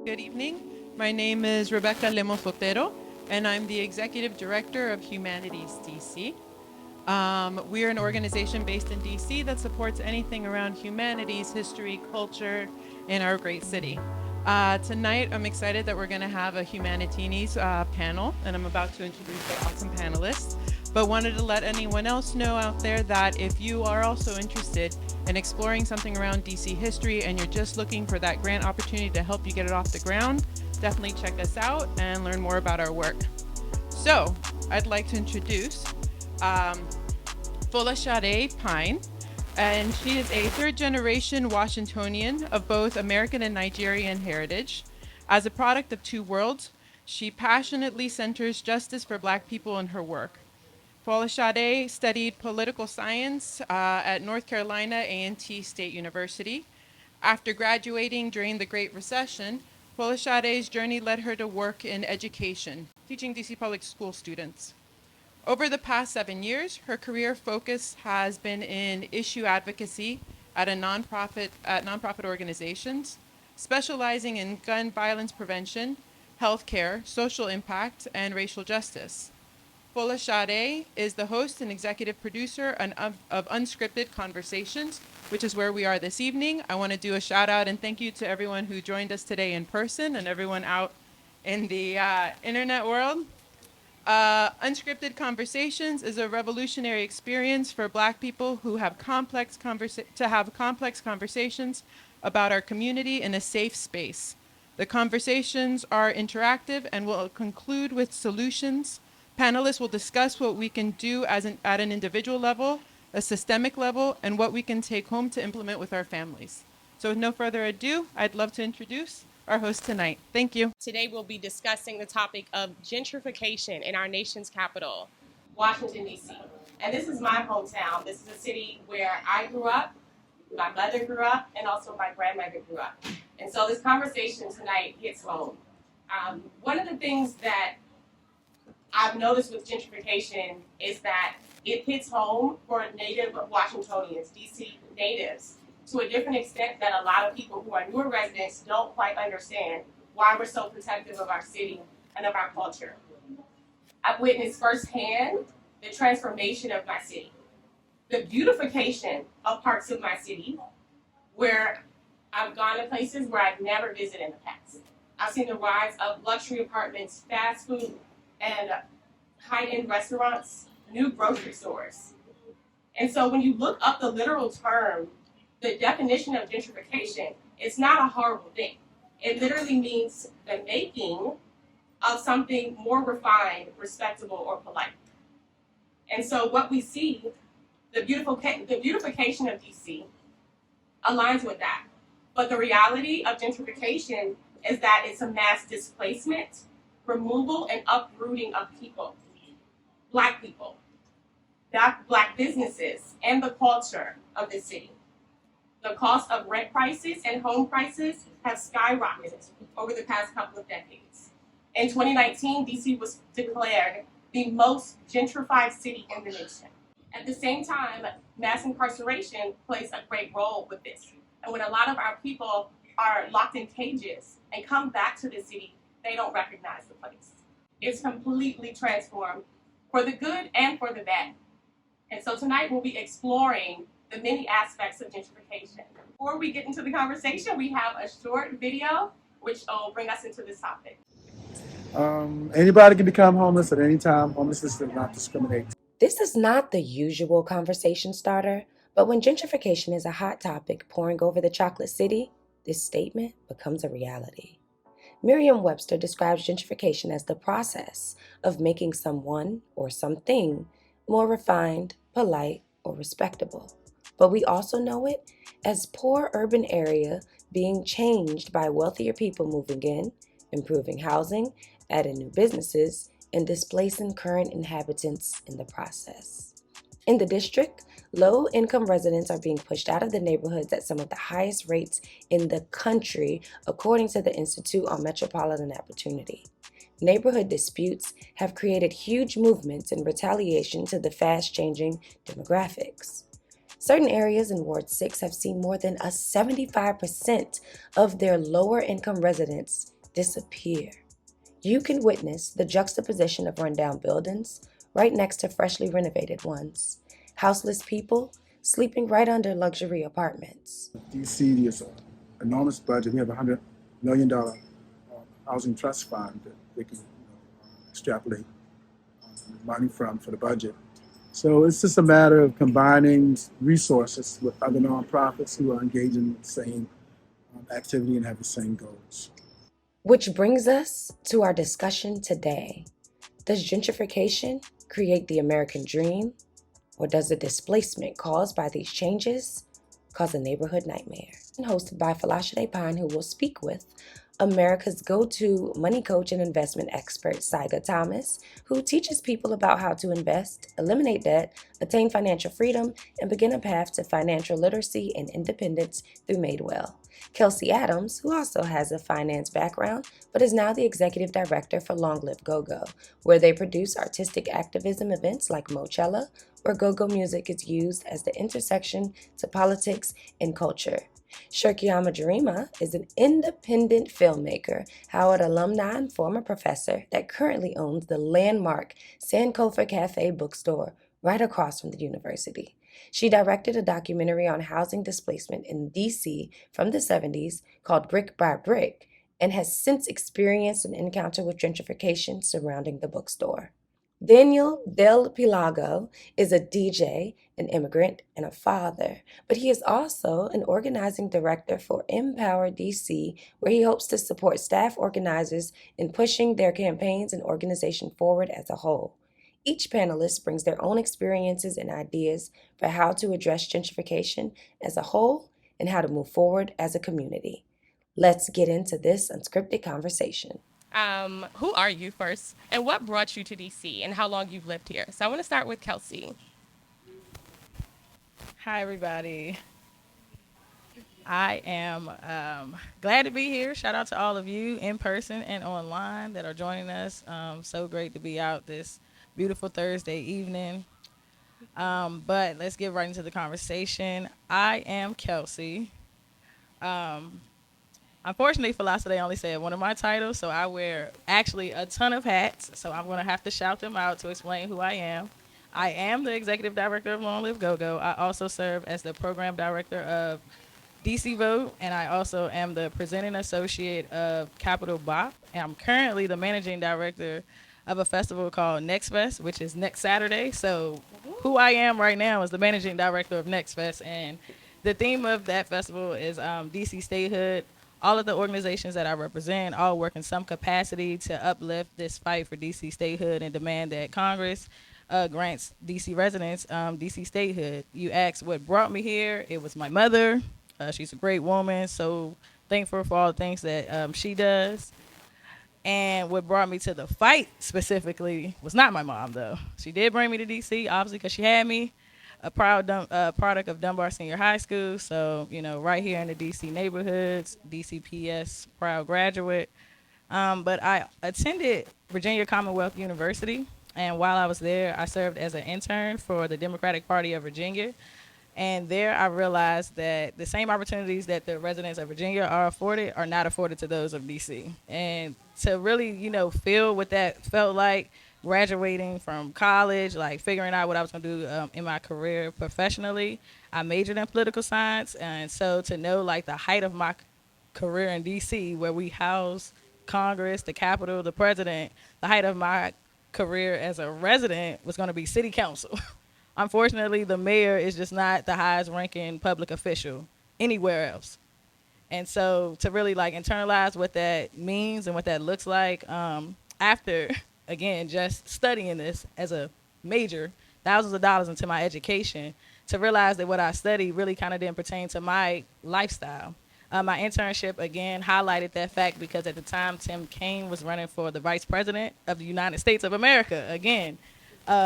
Good evening. My name is Rebecca Lemos Otero, and I'm the Executive Director of Humanities DC. We are an organization based in DC that supports anything around humanities, history, culture in our great city. Tonight, I'm excited that we're going to have a Humanitines panel, and I'm about to introduce the awesome panelists. But wanted to let anyone else know out there that if you are also interested in exploring something around DC history and you're just looking for that grant opportunity to help you get it off the ground, definitely check us out and learn more about our work. So, I'd like to introduce FolaSade Pyne, and she is a third-generation Washingtonian of both American and Nigerian heritage. As a product of two worlds, she passionately centers justice for Black people in her work. FolaSade studied political science at North Carolina A&T State University. After graduating during the Great Recession, FolaSade's journey led her to work in education, teaching DC public school students. Over the past 7 years, her career focus has been in issue advocacy at nonprofit organizations, specializing in gun violence prevention, healthcare, social impact, and racial justice. FolaSade is the host and executive producer of Unskripted Conversations, which is where we are this evening. I want to do a shout out and thank you to everyone who joined us today in person and everyone out in the internet world. Unscripted Conversations is a revolutionary experience for Black people who have complex conversations about our community in a safe space. The conversations are interactive and will conclude with solutions. Panelists will discuss what we can do at an individual level, a systemic level, and what we can take home to implement with our families. So with no further ado, I'd love to introduce our host tonight. Thank you. Today we'll be discussing the topic of gentrification in our nation's capital, Washington, D.C. And this is my hometown. This is a city where I grew up, my mother grew up, and also my grandmother grew up. And so this conversation tonight hits home. One of the things that I've noticed with gentrification is that it hits home for native Washingtonians, D.C. natives, to a different extent that a lot of people who are newer residents don't quite understand why we're so protective of our city and of our culture. I've witnessed firsthand the transformation of my city, the beautification of parts of my city where I've gone to places where I've never visited in the past. I've seen the rise of luxury apartments, fast food, and high-end restaurants, new grocery stores. And so when you look up the literal term, the definition of gentrification, it's not a horrible thing. It literally means the making of something more refined, respectable, or polite. And so what we see, the beautification of DC aligns with that. But the reality of gentrification is that it's a mass displacement, removal, and uprooting of people, Black people, Black businesses, and the culture of the city. The cost of rent prices and home prices have skyrocketed over the past couple of decades. In 2019, DC was declared the most gentrified city in the nation. At the same time, mass incarceration plays a great role with this. And when a lot of our people are locked in cages and come back to the city, they don't recognize the place. It's completely transformed for the good and for the bad. And so tonight we'll be exploring the many aspects of gentrification. Before we get into the conversation, we have a short video which will bring us into this topic. Anybody can become homeless at any time. Homelessness does not discriminate. This is not the usual conversation starter, but when gentrification is a hot topic pouring over the chocolate city, this statement becomes a reality. Merriam-Webster describes gentrification as the process of making someone or something more refined, polite, or respectable. But we also know it as poor urban area being changed by wealthier people moving in, improving housing, adding new businesses, and displacing current inhabitants in the process. In the district, low-income residents are being pushed out of the neighborhoods at some of the highest rates in the country, according to the Institute on Metropolitan Opportunity. Neighborhood disputes have created huge movements in retaliation to the fast-changing demographics. Certain areas in Ward 6 have seen more than a 75% of their lower-income residents disappear. You can witness the juxtaposition of rundown buildings right next to freshly renovated ones. Houseless people sleeping right under luxury apartments. DC is an enormous budget. We have $100 million housing trust fund that they can extrapolate money from for the budget. So it's just a matter of combining resources with other nonprofits who are engaged in the same activity and have the same goals. Which brings us to our discussion today. Does gentrification create the American dream? Or does the displacement caused by these changes cause a neighborhood nightmare? And hosted by FolaSade Pyne, who will speak with America's go-to money coach and investment expert, Syga Thomas, who teaches people about how to invest, eliminate debt, attain financial freedom, and begin a path to financial literacy and independence through Madewell. Kelsye Adams, who also has a finance background, but is now the executive director for Long Live Go-Go, where they produce artistic activism events like Mochella, where go-go music is used as the intersection to politics and culture. Shirkiyama Jarima is an independent filmmaker, Howard alumni and former professor that currently owns the landmark Sankofa Cafe bookstore right across from the university. She directed a documentary on housing displacement in DC from the 70s called Brick by Brick and has since experienced an encounter with gentrification surrounding the bookstore. Daniel del Pielago is a DJ, an immigrant, and a father, but he is also an organizing director for Empower DC, where he hopes to support staff organizers in pushing their campaigns and organization forward as a whole. Each panelist brings their own experiences and ideas for how to address gentrification as a whole and how to move forward as a community. Let's get into this unscripted conversation. Who are you first, and what brought you to DC, and how long you've lived here? So I want to start with Kelsye. Hi, everybody. I am glad to be here. Shout out to all of you in person and online that are joining us. So great to be out this beautiful Thursday evening. But let's get right into the conversation. I am Kelsye. Unfortunately, FolaSade only said one of my titles, so I wear actually a ton of hats. So I'm going to have to shout them out to explain who I am. I am the executive director of Long Live Go-Go. I also serve as the program director of DC Vote, and I also am the presenting associate of Capital Bop. And I'm currently the managing director of a festival called Next Fest, which is next Saturday. So who I am right now is the managing director of Next Fest, and the theme of that festival is DC statehood. All of the organizations that I represent all work in some capacity to uplift this fight for DC statehood and demand that Congress grants DC residents DC statehood. You asked what brought me here. It was my mother. She's a great woman, so thankful for all the things that she does. And what brought me to the fight specifically was not my mom, though. She did bring me to DC, obviously, because she had me. A proud product of Dunbar Senior High School, so right here in the DC neighborhoods, DCPS proud graduate. But I attended Virginia Commonwealth University, and while I was there, I served as an intern for the Democratic Party of Virginia. And there I realized that the same opportunities that the residents of Virginia are afforded are not afforded to those of DC. And to really, feel what that felt like, graduating from college, like figuring out what I was going to do in my career professionally. I majored in political science, and so to know like the height of my career in DC, where we house Congress, the Capitol, the president, the height of my career as a resident was going to be city council. Unfortunately, the mayor is just not the highest ranking public official anywhere else. And so to really like internalize what that means and what that looks like after again, just studying this as a major, thousands of dollars into my education, to realize that what I studied really kind of didn't pertain to my lifestyle. My internship, again, highlighted that fact because at the time, Tim Kaine was running for the vice president of the United States of America. Again,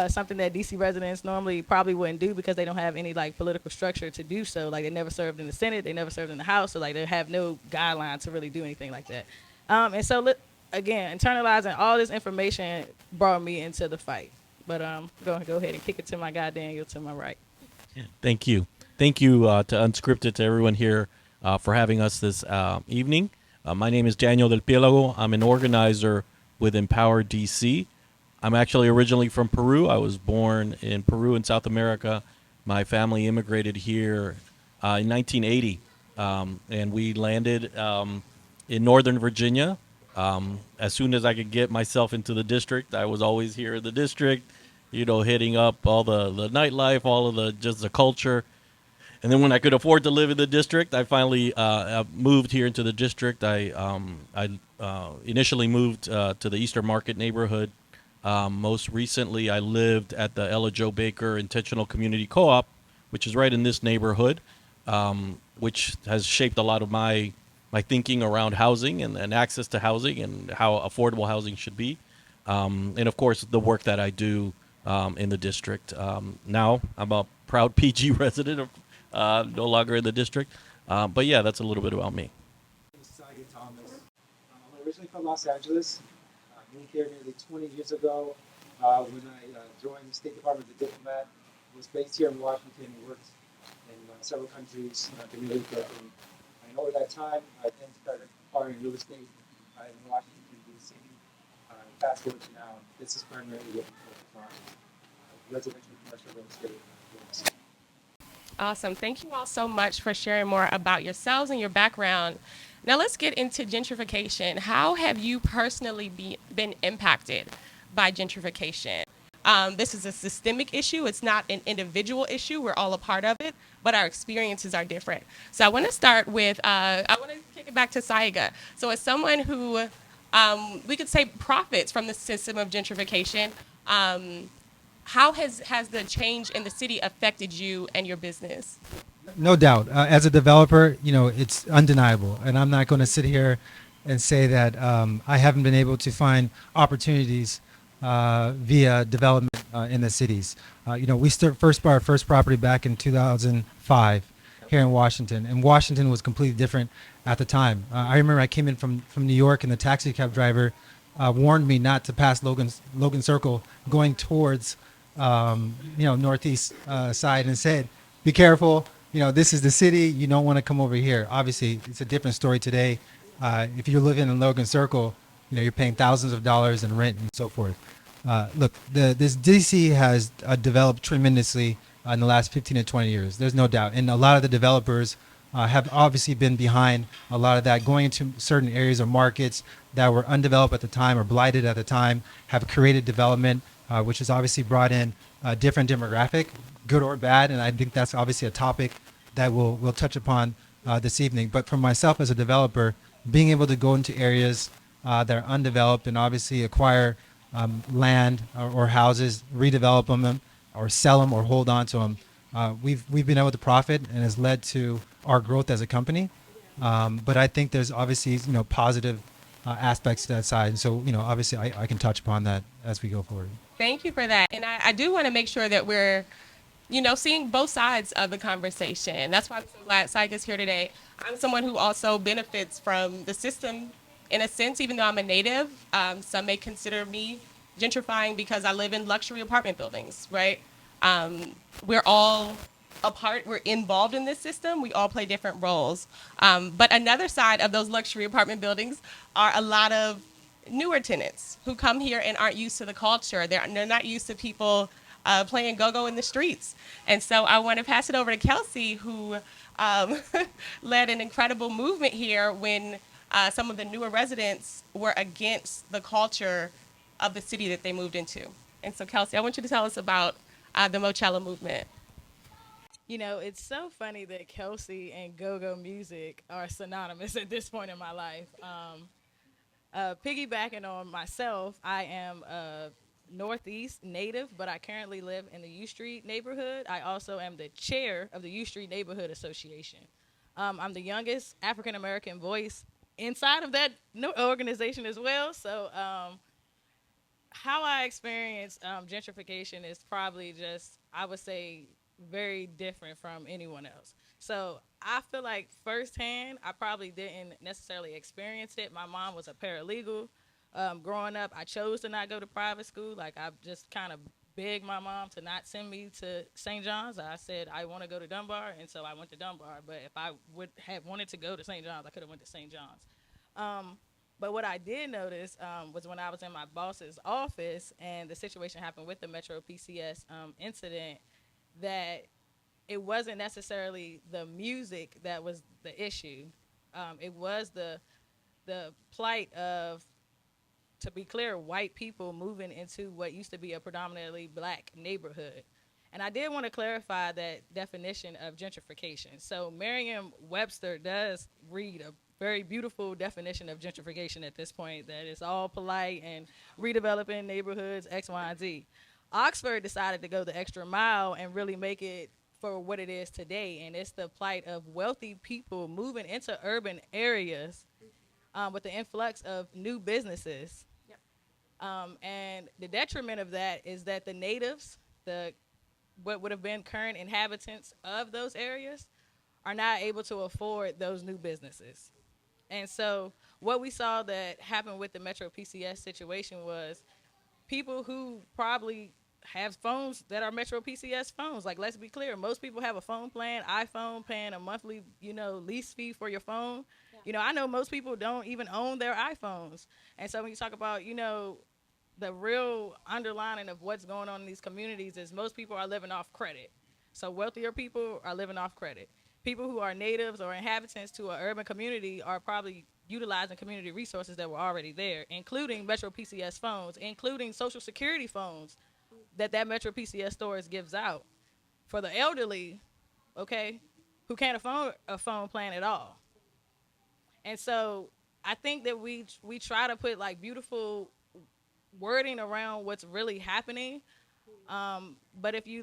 something that DC residents normally probably wouldn't do because they don't have any like political structure to do so. Like they never served in the Senate, they never served in the House, so like they have no guidelines to really do anything like that. And so again, internalizing all this information brought me into the fight. But I'm going to go ahead and kick it to my guy, Daniel, to my right. Yeah, thank you. Thank you to Unscripted, to everyone here for having us this evening. My name is Daniel del Pielago. I'm an organizer with Empower DC. I'm actually originally from Peru. I was born in Peru in South America. My family immigrated here in 1980, and we landed in Northern Virginia. As soon as I could get myself into the district, I was always here in the district, hitting up all the nightlife, all of just the culture. And then when I could afford to live in the district, I finally moved here into the district. I initially moved to the Eastern Market neighborhood. Most recently, I lived at the Ella Joe Baker Intentional Community Co-op, which is right in this neighborhood, which has shaped a lot of my thinking around housing and access to housing and how affordable housing should be. And of course, the work that I do in the district. Now, I'm a proud PG resident of no longer in the district. But yeah, that's a little bit about me. Syga Thomas. I'm originally from Los Angeles. I moved here nearly 20 years ago when I joined the State Department as a diplomat. Was based here in Washington and worked in several countries domestically. And over that time, I then started acquiring real estate in Washington, D.C. Fast forward to now, this is primarily what we focus on residential commercial real estate. Awesome. Thank you all so much for sharing more about yourselves and your background. Now let's get into gentrification. How have you personally been impacted by gentrification? This is a systemic issue. It's not an individual issue. We're all a part of it, but our experiences are different. So I want to start with, I want to kick it back to Syga. So as someone who, we could say profits from the system of gentrification, how has the change in the city affected you and your business? No doubt. As a developer, it's undeniable. And I'm not going to sit here and say that I haven't been able to find opportunities via development in the cities. We first bought our first property back in 2005 here in Washington. And Washington was completely different at the time. I remember I came in from New York, and the taxi cab driver warned me not to pass Logan Circle going towards northeast side, and said, be careful, this is the city, you don't want to come over here. Obviously, it's a different story today. If you're living in Logan Circle, you're paying thousands of dollars in rent and so forth. Look, this DC has developed tremendously in the last 15 to 20 years. There's no doubt. And a lot of the developers have obviously been behind a lot of that, going into certain areas or markets that were undeveloped at the time or blighted at the time, have created development, which has obviously brought in a different demographic, good or bad. And I think that's obviously a topic that we'll touch upon this evening. But for myself as a developer, being able to go into areas that are undeveloped and obviously acquire land or houses, redevelop them or sell them or hold on to them, we've been able to profit, and has led to our growth as a company. But I think there's obviously positive aspects to that side. And so obviously I can touch upon that as we go forward. Thank you for that. And I do want to make sure that we're, seeing both sides of the conversation. That's why I'm so glad Syga's here today. I'm someone who also benefits from the system in a sense, even though I'm a native. Some may consider me gentrifying because I live in luxury apartment buildings, right? We're all a part, we're involved in this system. We all play different roles. But another side of those luxury apartment buildings are a lot of newer tenants who come here and aren't used to the culture. They're not used to people playing go-go in the streets. And so I want to pass it over to Kelsye, who led an incredible movement here when some of the newer residents were against the culture of the city that they moved into. And so Kelsye, I want you to tell us about the Mochella movement. It's so funny that Kelsye and go-go music are synonymous at this point in my life. Piggybacking on myself, I am a Northeast native, but I currently live in the U Street neighborhood. I also am the chair of the U Street Neighborhood Association. I'm the youngest African American voice inside of that organization as well. So how I experience gentrification is probably just, I would say, very different from anyone else. So I feel like firsthand, I probably didn't necessarily experience it. My mom was a paralegal. Growing up, I chose to not go to private school. Like, I just kind of begged my mom to not send me to St. John's. I said I want to go to Dunbar, and so I went to Dunbar. But if I would have wanted to go to St. John's, I could have went to St. John's. But what I did notice was when I was in my boss's office and the situation happened with the Metro PCS incident, that it wasn't necessarily the music that was the issue. It was the plight of, to be clear, white people moving into what used to be a predominantly black neighborhood. And I did want to clarify that definition of gentrification. So Merriam-Webster does read a very beautiful definition of gentrification at this point, that it's all polite and redeveloping neighborhoods, X, Y, and Z. Oxford decided to go the extra mile and really make it for what it is today, and it's the plight of wealthy people moving into urban areas with the influx of new businesses. And the detriment of that is that the natives, what would have been current inhabitants of those areas, are not able to afford those new businesses. And so what we saw that happened with the Metro PCS situation was people who probably have phones that are Metro PCS phones. Like, let's be clear, most people have a phone plan, iPhone, paying a monthly, lease fee for your phone. I know most people don't even own their iPhones. And so when you talk about, the real underlining of what's going on in these communities is most people are living off credit. So wealthier people are living off credit. People who are natives or inhabitants to an urban community are probably utilizing community resources that were already there, including Metro PCS phones, including Social Security phones that Metro PCS stores gives out for the elderly, okay, who can't afford a phone plan at all. And so I think that we try to put like beautiful wording around what's really happening. But if you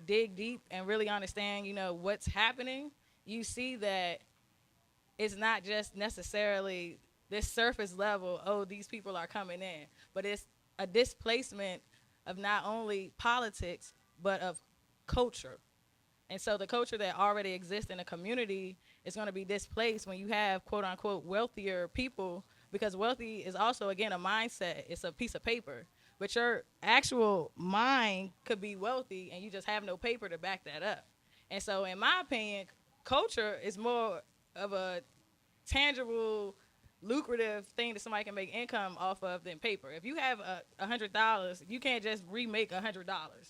dig deep and really understand, what's happening, you see that it's not just necessarily this surface level, oh, these people are coming in, but it's a displacement of not only politics, but of culture. And so the culture that already exists in a community is going to be displaced when you have, quote unquote, wealthier people, because wealthy is also, again, a mindset. It's a piece of paper. But your actual mind could be wealthy and you just have no paper to back that up. And so in my opinion, culture is more of a tangible, lucrative thing that somebody can make income off of than paper. If you have $100, you can't just remake $100.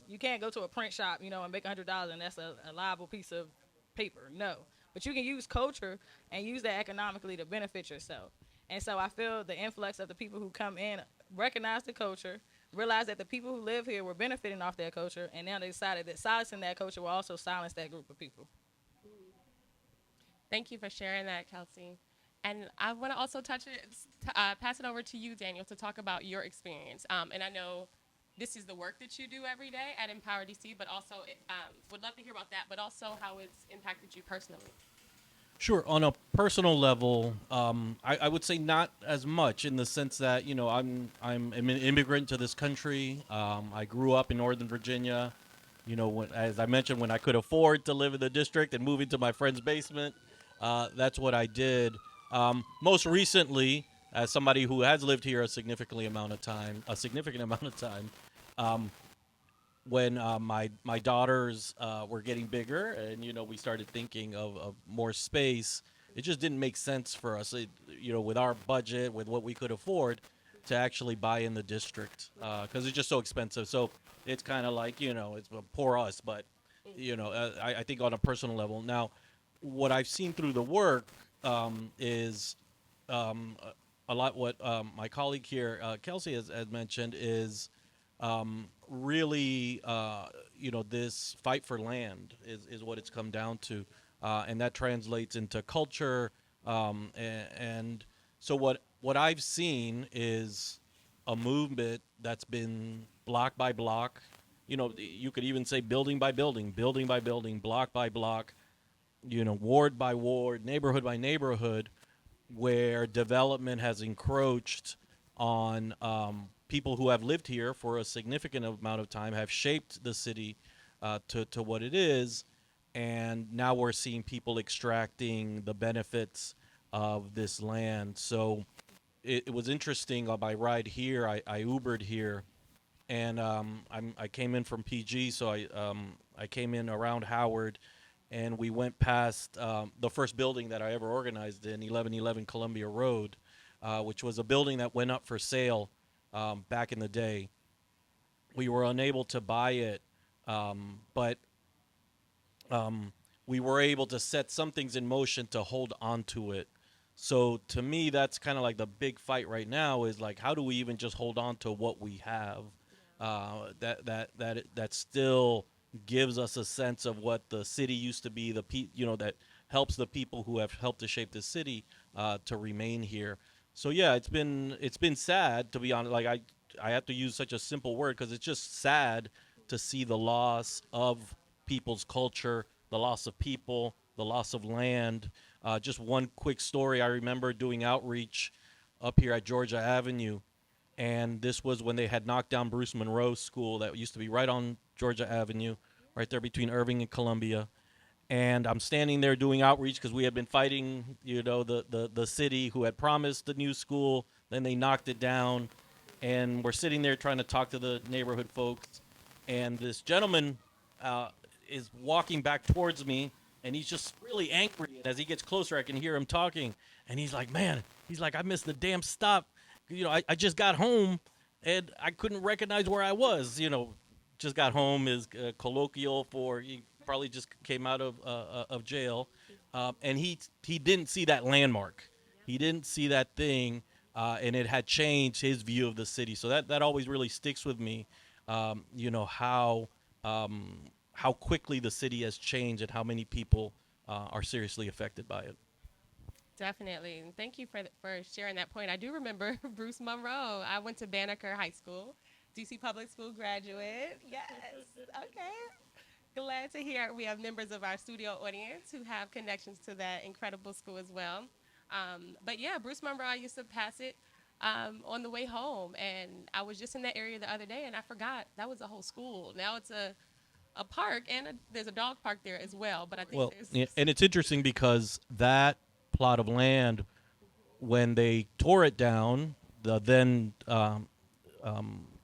You can't go to a print shop, and make $100 and that's a liable piece of paper. No. But you can use culture and use that economically to benefit yourself. And so I feel the influx of the people who come in recognize the culture, realize that the people who live here were benefiting off their culture, and now they decided that silencing that culture will also silence that group of people. Thank you for sharing that, Kelsye. And I want to also pass it over to you, Daniel, to talk about your experience. And I know this is the work that you do every day at Empower DC, but also would love to hear about that, but also how it's impacted you personally. Sure. On a personal level, I would say not as much, in the sense that I'm an immigrant to this country. I grew up in Northern Virginia. As I mentioned, when I could afford to live in the district and move into my friend's basement, that's what I did. Most recently, as somebody who has lived here a significant amount of time, when my daughters were getting bigger, and we started thinking of more space, it just didn't make sense for us, with our budget, with what we could afford, to actually buy in the district, because it's just so expensive. So it's kind of like it's poor us, but I think on a personal level. Now, what I've seen through the work is a lot what my colleague here, Kelsye, has mentioned, is really, this fight for land is what it's come down to. And that translates into culture. And so what I've seen is a movement that's been block by block. You could even say building by building, block by block, ward by ward, neighborhood by neighborhood, where development has encroached on people who have lived here for a significant amount of time, have shaped the city to what it is, and now we're seeing people extracting the benefits of this land. So it was interesting. On my ride here, I Ubered here, and I came in from PG, so I came in around Howard, and we went past the first building that I ever organized in 1111 Columbia Road, which was a building that went up for sale back in the day. We were unable to buy it, but we were able to set some things in motion to hold on to it. So to me, that's kind of like the big fight right now is like, how do we even just hold on to what we have? That still gives us a sense of what the city used to be. That helps the people who have helped to shape the city to remain here. So yeah, it's been sad, to be honest. Like I have to use such a simple word because it's just sad to see the loss of people's culture, the loss of people, the loss of land. Just one quick story. I remember doing outreach up here at Georgia Avenue, and this was when they had knocked down Bruce Monroe School that used to be right on Georgia Avenue, right there between Irving and Columbia. And I'm standing there doing outreach because we had been fighting, the city who had promised the new school. Then they knocked it down, and we're sitting there trying to talk to the neighborhood folks. And this gentleman is walking back towards me, and he's just really angry. And as he gets closer, I can hear him talking, and he's like, "Man," he's like, "I missed the damn stop. I just got home, and I couldn't recognize where I was. Just got home is colloquial for he probably just came out of jail, and he didn't see that landmark. He didn't see that thing, and it had changed his view of the city. So that always really sticks with me. How quickly the city has changed and how many people are seriously affected by it. Definitely. And thank you for sharing that point. I do remember Bruce Monroe. I went to Banneker High School, DC Public School graduate. Yes. Okay. Glad to hear we have members of our studio audience who have connections to that incredible school as well. But yeah, Bruce Monroe, I used to pass it on the way home. And I was just in that area the other day and I forgot that was a whole school. Now it's a park and there's a dog park there as well. But I think Well, there's. yeah, and it's interesting because that plot of land, when they tore it down, the then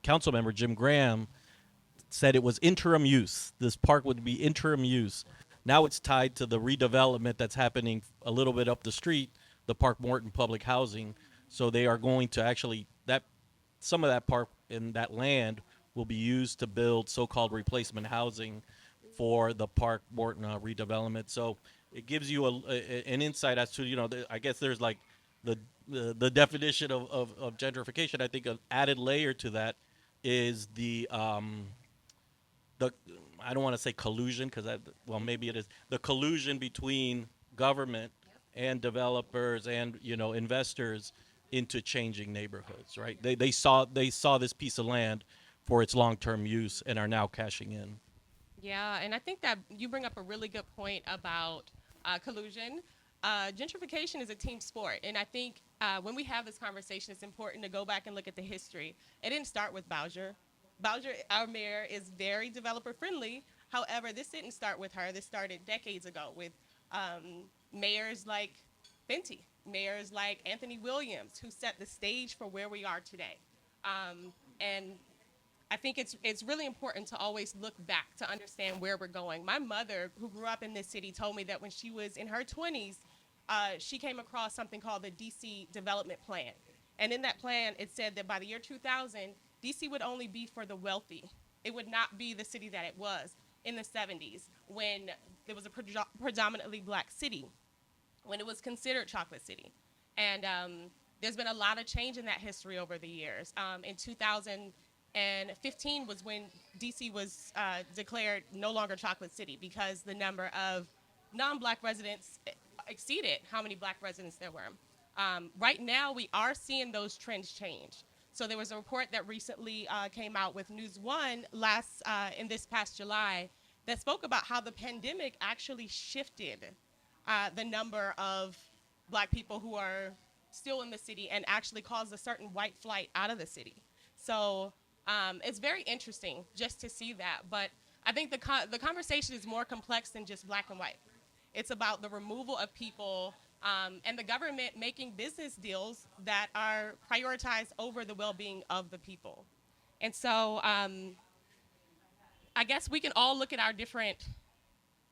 council member Jim Graham said it was interim use. This park would be interim use. Now it's tied to the redevelopment that's happening a little bit up the street, the Park Morton Public Housing. So they are going to actually that some of that park and that land will be used to build so-called replacement housing for the Park Morton redevelopment. So it gives you an insight as to I guess there's like the definition of gentrification. I think an added layer to that is the I don't want to say collusion because maybe it is the collusion between government and developers and investors into changing neighborhoods. Right? They saw this piece of land for its long-term use and are now cashing in. Yeah, and I think that you bring up a really good point about collusion. Gentrification is a team sport, and I think when we have this conversation, it's important to go back and look at the history. It didn't start with Bowser. Bowser, our mayor, is very developer friendly. However, this didn't start with her. This started decades ago with mayors like Fenty, mayors like Anthony Williams, who set the stage for where we are today. And I think it's really important to always look back to understand where we're going. My mother, who grew up in this city, told me that when she was in her 20s, she came across something called the DC Development Plan. And in that plan, it said that by the year 2000, DC would only be for the wealthy. It would not be the city that it was in the 70s when there was a predominantly black city, when it was considered Chocolate City. And there's been a lot of change in that history over the years. In 2015 was when DC was declared no longer Chocolate City because the number of non-black residents exceeded how many black residents there were. Right now, we are seeing those trends change. So there was a report that recently came out with News One in this past July that spoke about how the pandemic actually shifted the number of black people who are still in the city and actually caused a certain white flight out of the city. So it's very interesting just to see that. But I think the conversation is more complex than just black and white. It's about the removal of people and the government making business deals that are prioritized over the well-being of the people. And so I guess we can all look at our different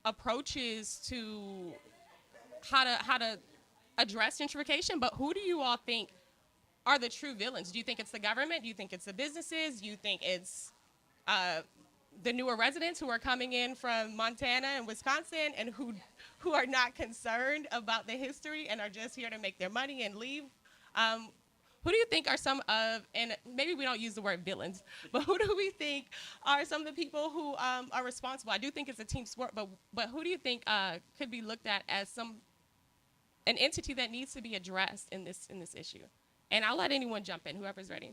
approaches to how to address gentrification, but who do you all think are the true villains? Do you think it's the government? Do you think it's the businesses? Do you think it's the newer residents who are coming in from Montana and Wisconsin and who are not concerned about the history and are just here to make their money and leave? Who do you think are some of, and maybe we don't use the word villains, but who do we think are some of the people who are responsible? I do think it's a team sport, but who do you think could be looked at as an entity that needs to be addressed in this issue? And I'll let anyone jump in, whoever's ready.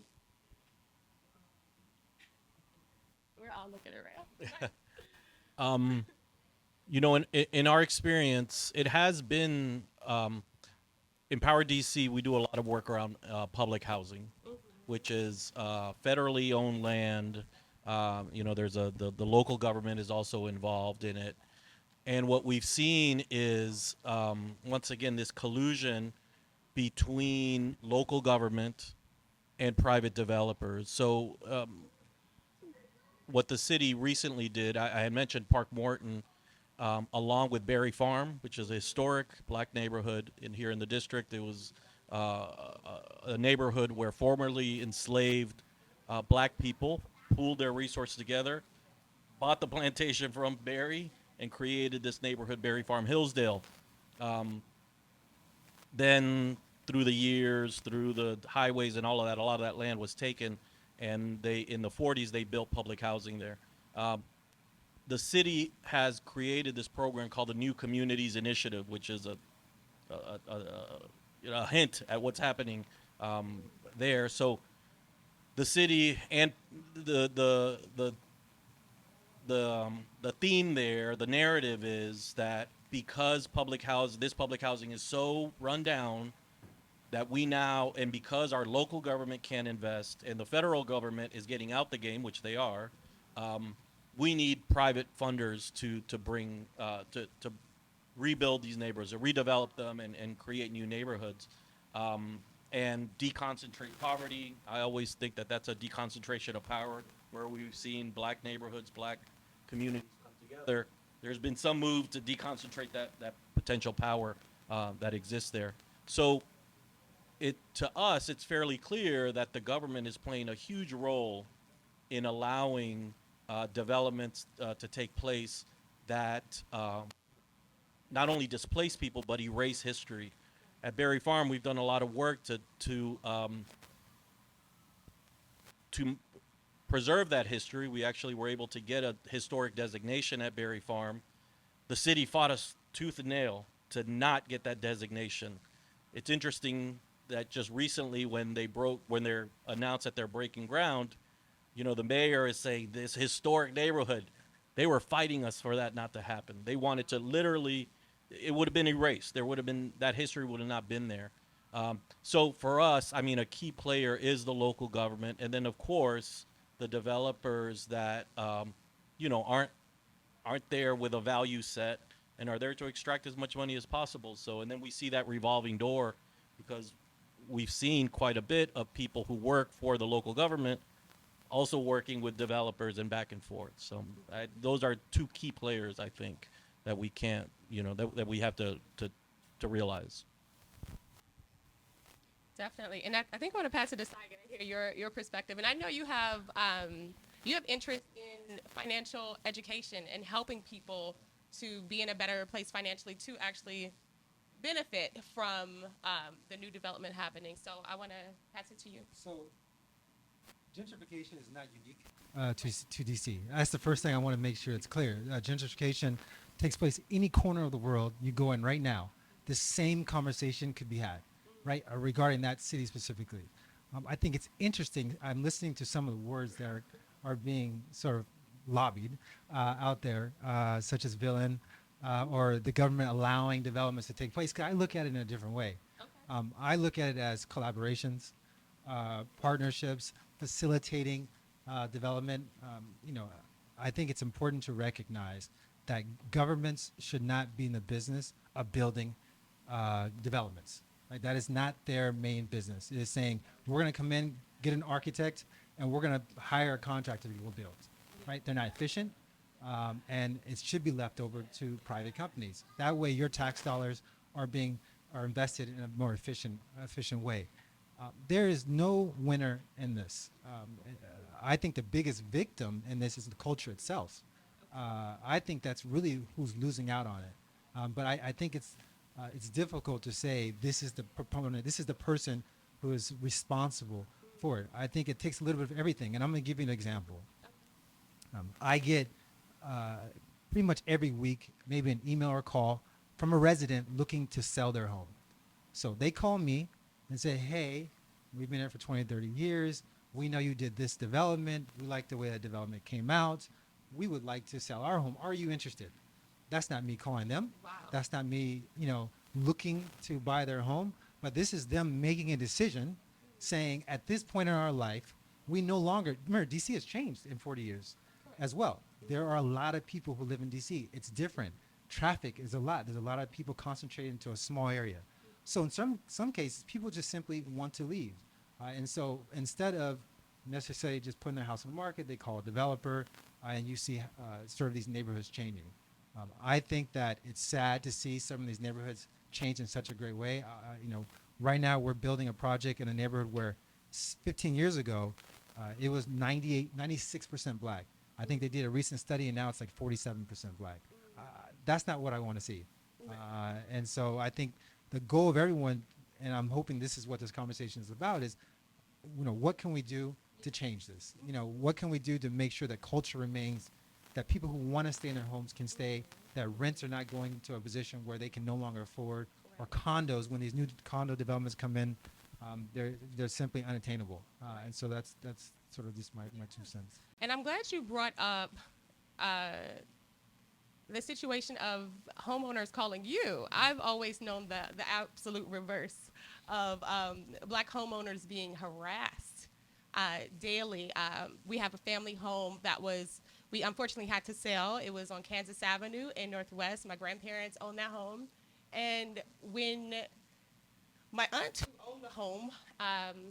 We're all looking around. You know, in our experience, it has been in Power DC. We do a lot of work around public housing, which is federally owned land. You know, there's the local government is also involved in it, and what we've seen is once again this collusion between local government and private developers. So what the city recently did, I had mentioned Park Morton, along with Berry Farm, which is a historic black neighborhood here in the district. It was a neighborhood where formerly enslaved black people pooled their resources together, bought the plantation from Berry, and created this neighborhood, Berry Farm Hillsdale. Then through the years, through the highways and all of that, a lot of that land was taken, and in the 40s they built public housing there. The city has created this program called the New Communities Initiative, which is a hint at what's happening there. So the city and the theme there, the narrative is that because this public housing is so run down that we now, and because our local government can't invest and the federal government is getting out the game, which they are, we need private funders to bring to rebuild these neighborhoods, to redevelop them and create new neighborhoods, and deconcentrate poverty. I always think that that's a deconcentration of power, where we've seen black neighborhoods, black communities come together. There's been some move to deconcentrate that potential power that exists there. So to us, it's fairly clear that the government is playing a huge role in allowing developments to take place that not only displace people but erase history. At Berry Farm, we've done a lot of work to preserve that history. We actually were able to get a historic designation at Berry Farm. The city fought us tooth and nail to not get that designation. It's interesting that just recently, when they're announced that they're breaking ground, you know, the mayor is saying this historic neighborhood, they were fighting us for that not to happen. They wanted to literally, it would have been erased. That history would have not been there. So for us, I mean, a key player is the local government. And then, of course, the developers that, you know, aren't there with a value set and are there to extract as much money as possible. So, and then we see that revolving door, because we've seen quite a bit of people who work for the local government also working with developers and back and forth. So those are two key players, I think, that we can't, you know, that we have to realize. Definitely, and I think I want to pass it to Syga to hear your perspective. And I know you have interest in financial education and helping people to be in a better place financially to actually benefit from the new development happening. So I want to pass it to you. So gentrification is not unique to DC. That's the first thing I want to make sure it's clear. Gentrification takes place any corner of the world you go in right now. The same conversation could be had, right, regarding that city specifically. I think it's interesting. I'm listening to some of the words that are being sort of lobbied out there, such as villain, or the government allowing developments to take place. 'Cause I look at it in a different way. Okay. I look at it as collaborations, partnerships, facilitating development. You know, I think it's important to recognize that governments should not be in the business of building developments. Right? That is not their main business. It is saying, we're going to come in, get an architect, and we're going to hire a contractor to go build. Right? They're not efficient. and it should be left over to private companies. That way, your tax dollars are invested in a more efficient way. There is no winner in this. I think the biggest victim in this is the culture itself. I think that's really who's losing out on it. But I think it's difficult to say this is the proponent, this is the person who is responsible for it. I think it takes a little bit of everything, and I'm going to give you an example. I get pretty much every week maybe an email or call from a resident looking to sell their home. So they call me and say, hey, we've been here for 20, 30 years. We know you did this development. We like the way that development came out. We would like to sell our home. Are you interested? That's not me calling them. Wow. That's not me, looking to buy their home. But this is them making a decision saying at this point in our life, we no longer, remember, DC has changed in 40 years as well. There are a lot of people who live in DC. It's different. Traffic is a lot. There's a lot of people concentrated into a small area. So in some cases, people just simply want to leave. And so instead of necessarily just putting their house on the market, they call a developer, and you see sort of these neighborhoods changing. I think that it's sad to see some of these neighborhoods change in such a great way. Right now we're building a project in a neighborhood where 15 years ago, it was 96% black. I think they did a recent study, and now it's like 47% black. That's not what I want to see. And so I think the goal of everyone, and I'm hoping this is what this conversation is about, is, what can we do to change this? What can we do to make sure that culture remains, that people who want to stay in their homes can stay, that rents are not going to a position where they can no longer afford, or condos, when these new condo developments come in, they're simply unattainable. And so that's sort of just my 2 cents. And I'm glad you brought up the situation of homeowners calling you. I've always known the absolute reverse of black homeowners being harassed daily. We have a family home that we unfortunately had to sell. It was on Kansas Avenue in Northwest. My grandparents owned that home. And when my aunt who owned the home,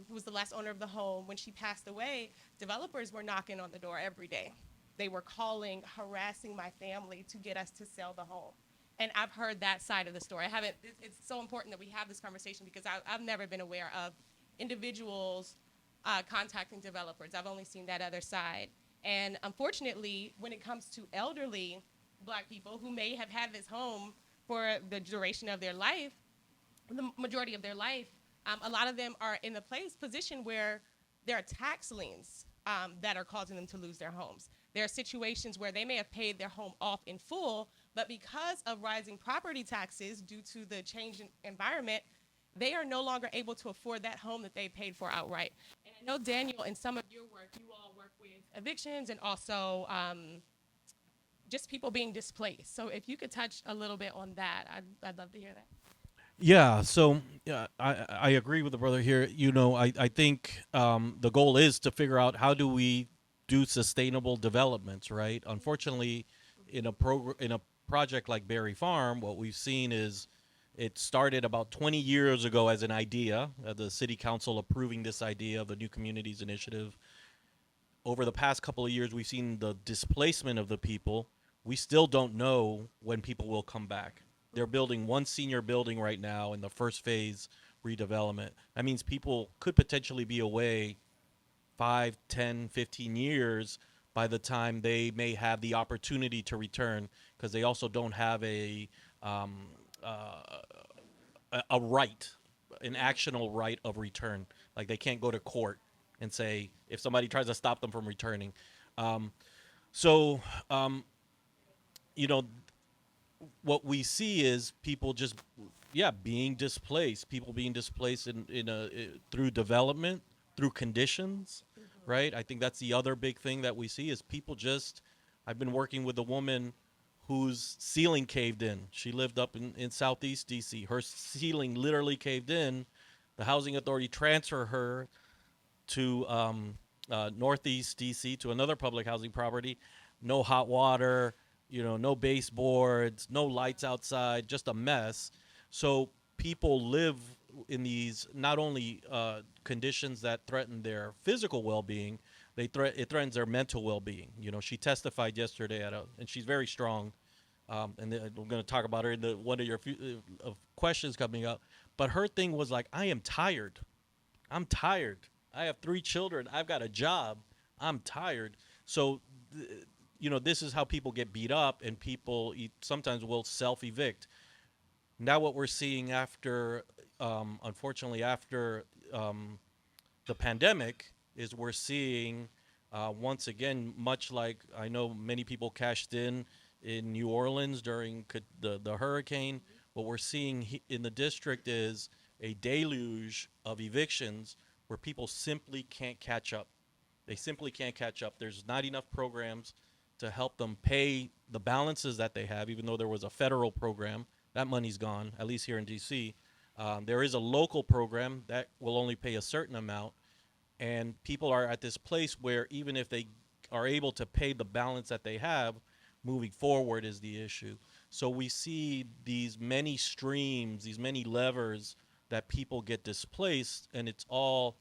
who was the last owner of the home, when she passed away, developers were knocking on the door every day. They were calling, harassing my family to get us to sell the home. And I've heard that side of the story. It's so important that we have this conversation, because I've never been aware of individuals contacting developers. I've only seen that other side. And unfortunately, when it comes to elderly black people who may have had this home for the duration of their life, the majority of their life, a lot of them are in the position where there are tax liens that are causing them to lose their homes. There are situations where they may have paid their home off in full, but because of rising property taxes due to the change in environment, they are no longer able to afford that home that they paid for outright. And I know, Daniel, in some of your work, you all work with evictions and also just people being displaced. So if you could touch a little bit on that, I'd love to hear that. Yeah, so I agree with the brother here. I think the goal is to figure out how do we do sustainable developments, right? Unfortunately, in a project like Berry Farm, what we've seen is it started about 20 years ago as an idea, the city council approving this idea of the New Communities Initiative. Over the past couple of years, we've seen the displacement of the people. We still don't know when people will come back. They're building one senior building right now in the first phase redevelopment. That means people could potentially be away 5, 10, 15 years by the time they may have the opportunity to return, because they also don't have a right, an actionable right of return. Like, they can't go to court and say if somebody tries to stop them from returning. What we see is people just, being displaced. People being displaced through development, through conditions, right? I think that's the other big thing that we see is people just. I've been working with a woman whose ceiling caved in. She lived up in Southeast DC. Her ceiling literally caved in. The housing authority transferred her to Northeast DC to another public housing property. No hot water. No baseboards, no lights outside, just a mess. So people live in these not only conditions that threaten their physical well-being, it threatens their mental well-being. You know, she testified yesterday and she's very strong. And then we're going to talk about her in one of your of questions coming up. But her thing was like, I am tired. I'm tired. I have 3 children. I've got a job. I'm tired. So, you know, this is how people get beat up, and people sometimes will self-evict. Now what we're seeing after, unfortunately, after the pandemic is we're seeing, once again, much like I know many people cashed in New Orleans during the hurricane, what we're seeing in the district is a deluge of evictions where people simply can't catch up. They simply can't catch up. There's not enough programs to help them pay the balances that they have, even though there was a federal program. That money's gone, at least here in D.C. There is a local program that will only pay a certain amount. And people are at this place where even if they are able to pay the balance that they have, moving forward is the issue. So we see these many streams, these many levers that people get displaced, and it's all,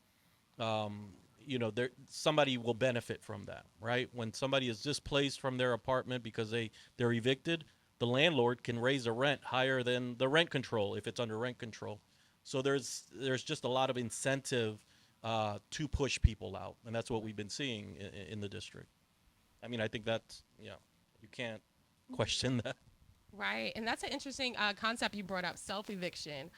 you know, somebody will benefit from that, right? When somebody is displaced from their apartment because they're evicted, the landlord can raise the rent higher than the rent control if it's under rent control. So there's just a lot of incentive to push people out, and that's what we've been seeing in the district. I mean, I think that's, you can't question that. Right, and that's an interesting concept you brought up, self-eviction.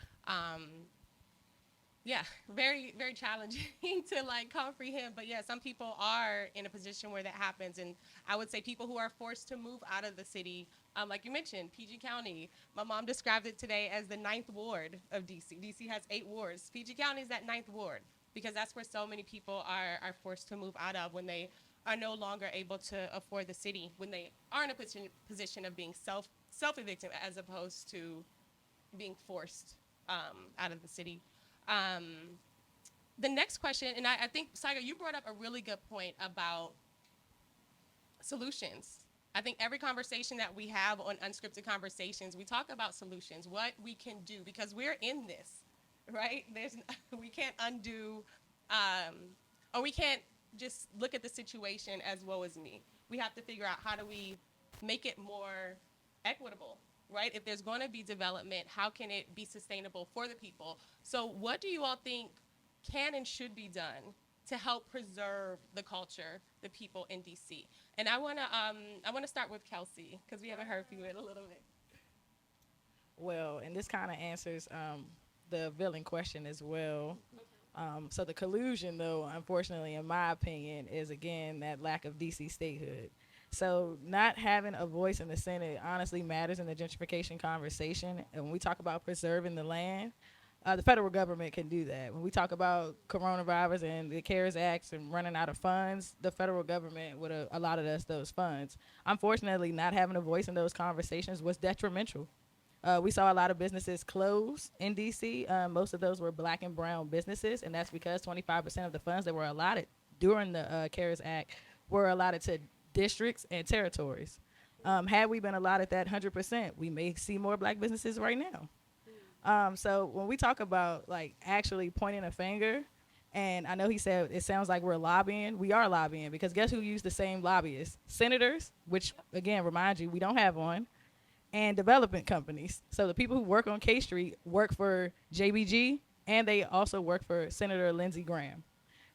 Yeah, very, very challenging to like comprehend. But yeah, some people are in a position where that happens. And I would say people who are forced to move out of the city, like you mentioned, PG County. My mom described it today as the 9th ward of DC. DC has 8 wards. PG County is that 9th ward because that's where so many people are forced to move out of when they are no longer able to afford the city, when they are in a position of being self-evicted as opposed to being forced out of the city. The next question, and I think, Syga, you brought up a really good point about solutions. I think every conversation that we have on Unscripted Conversations, we talk about solutions, what we can do, because we're in this, right? We can't undo, or we can't just look at the situation as woe is me. We have to figure out how do we make it more equitable, right? If there's going to be development, how can it be sustainable for the people? So what do you all think can and should be done to help preserve the culture, the people in DC? And I want to start with Kelsye because we haven't heard from you in a little bit. Well, and this kind of answers the villain question as well. So the collusion, though, unfortunately, in my opinion, is, again, that lack of DC statehood. So not having a voice in the Senate honestly matters in the gentrification conversation. And when we talk about preserving the land, the federal government can do that. When we talk about coronavirus and the CARES Act and running out of funds, the federal government would have allotted us those funds. Unfortunately, not having a voice in those conversations was detrimental. We saw a lot of businesses close in D.C. Most of those were black and brown businesses, and that's because 25% of the funds that were allotted during the CARES Act were allotted to districts and territories. Had we been allotted that 100%, we may see more black businesses right now. So when we talk about like actually pointing a finger, and I know he said it sounds like we're lobbying. We are lobbying because guess who used the same lobbyists? Senators, which again, remind you, we don't have one, and development companies. So the people who work on K Street work for JBG, and they also work for Senator Lindsey Graham.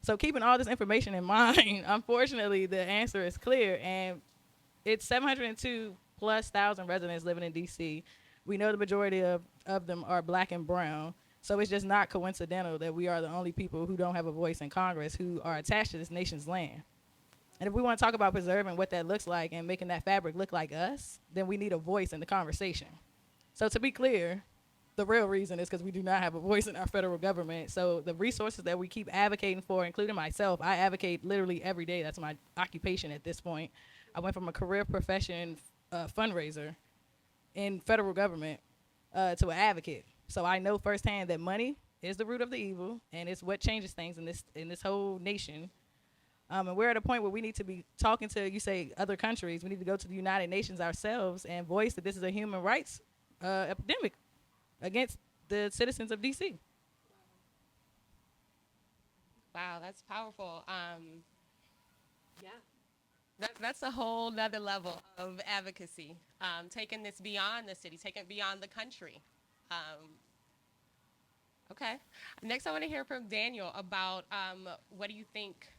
So keeping all this information in mind, unfortunately, the answer is clear, and it's 702 plus thousand residents living in D.C. We know the majority of them are black and brown, so it's just not coincidental that we are the only people who don't have a voice in Congress who are attached to this nation's land. And if we want to talk about preserving what that looks like and making that fabric look like us, then we need a voice in the conversation. So to be clear, the real reason is because we do not have a voice in our federal government. So the resources that we keep advocating for, including myself, I advocate literally every day. That's my occupation at this point. I went from a career profession fundraiser in federal government to an advocate. So I know firsthand that money is the root of the evil, and it's what changes things in this whole nation. And we're at a point where we need to be talking to, you say, other countries. We need to go to the United Nations ourselves and voice that this is a human rights epidemic against the citizens of D.C. Wow, that's powerful. Yeah. That's a whole nother level of advocacy, taking this beyond the city, taking it beyond the country. Um, okay. Next, I want to hear from Daniel about what do you think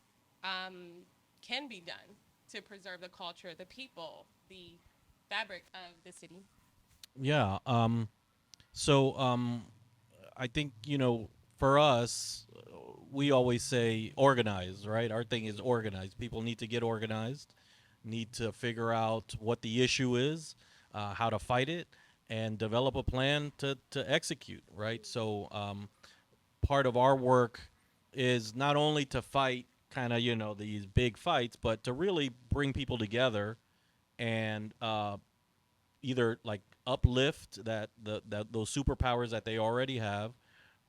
can be done to preserve the culture, the people, the fabric of the city. Yeah. So I think for us, we always say organize, right? Our thing is organize. People need to get organized, need to figure out what the issue is, how to fight it, and develop a plan to execute, right? So part of our work is not only to fight kind of these big fights, but to really bring people together and either like uplift that those superpowers that they already have,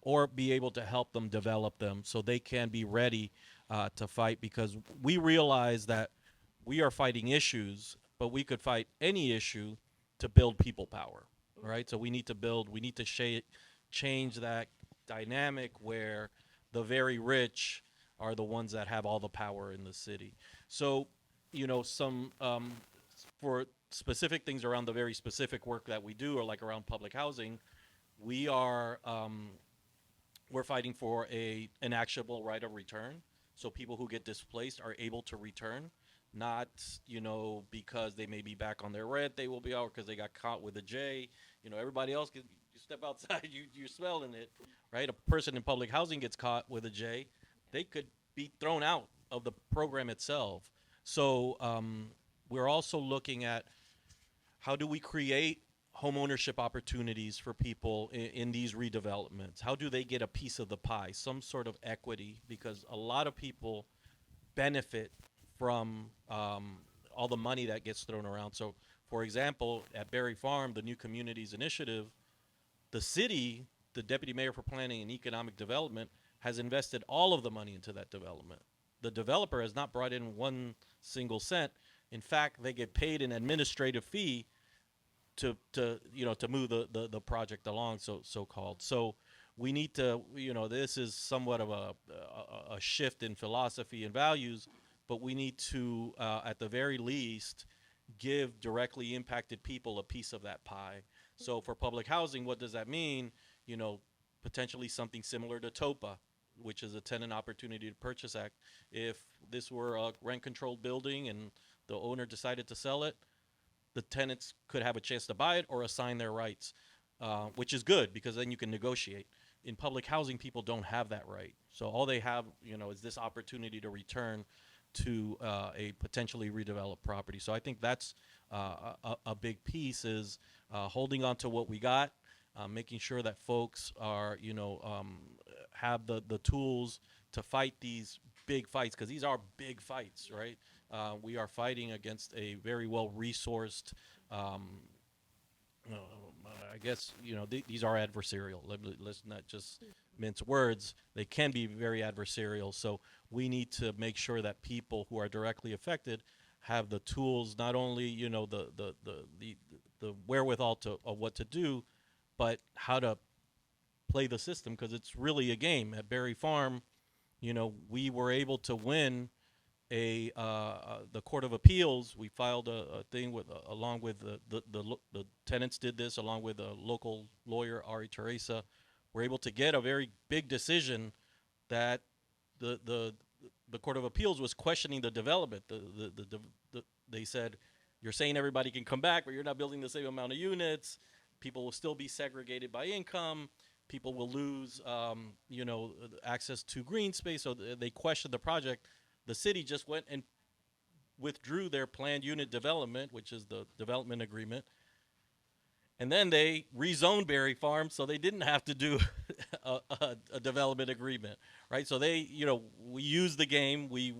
or be able to help them develop them so they can be ready to fight. Because we realize that we are fighting issues, but we could fight any issue to build people power, right? So we need to change that dynamic where the very rich are the ones that have all the power in the city. So, some for specific things around the very specific work that we do, or like around public housing, we are we're fighting for an actionable right of return, so people who get displaced are able to return, not because they may be back on their rent, they will be out because they got caught with a J. Everybody else you step outside, you're smelling it, right? A person in public housing gets caught with a J, they could be thrown out of the program itself. So we're also looking at how do we create home ownership opportunities for people in these redevelopments? How do they get a piece of the pie, some sort of equity? Because a lot of people benefit from all the money that gets thrown around. So, for example, at Berry Farm, the New Communities Initiative, the city, the deputy mayor for planning and economic development, has invested all of the money into that development. The developer has not brought in one single cent. In fact, they get paid an administrative fee to move the project along, so called. So we need to, this is somewhat of a shift in philosophy and values, but we need to at the very least give directly impacted people a piece of that pie. So for public housing, what does that mean? Potentially something similar to TOPA, which is a Tenant Opportunity to Purchase Act. If this were a rent controlled building and the owner decided to sell it, the tenants could have a chance to buy it or assign their rights, which is good because then you can negotiate. In public housing, people don't have that right. So all they have, is this opportunity to return to a potentially redeveloped property. So I think that's a big piece is holding on to what we got, making sure that folks are, have the tools to fight these big fights, because these are big fights, right? We are fighting against a very well resourced. Uh, I guess these are adversarial. Let's not just mince words. They can be very adversarial. So we need to make sure that people who are directly affected have the tools, not only the wherewithal of what to do, but how to play the system, because it's really a game. At Berry Farm, we were able to win the Court of Appeals. We filed a thing with along with the tenants did this along with a local lawyer, Ari Teresa. We're able to get a very big decision that the the the Court of Appeals was questioning the development. They said, you're saying everybody can come back, but you're not building the same amount of units. People will still be segregated by income. People will lose, access to green space. So they questioned the project. The city just went and withdrew their planned unit development, which is the development agreement, and then they rezoned Berry Farm, so they didn't have to do a development agreement, right? So we used the game, we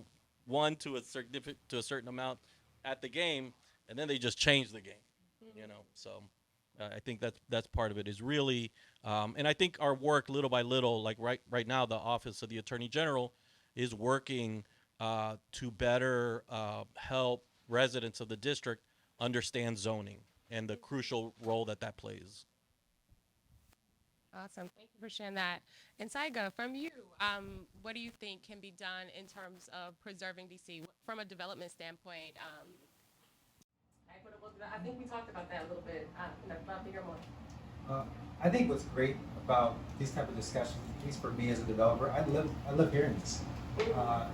won to a certain amount at the game, and then they just changed the game. So I think that's part of it is really, and I think our work little by little, like right now, the Office of the Attorney General is working to better help residents of the district understand zoning and the crucial role that plays. Awesome. Thank you for sharing that. And Syga, from you, what do you think can be done in terms of preserving DC from a development standpoint? Equitable. I think we talked about that a little bit. I'd love to hear more. I think what's great about these type of discussions, at least for me as a developer, I love hearing this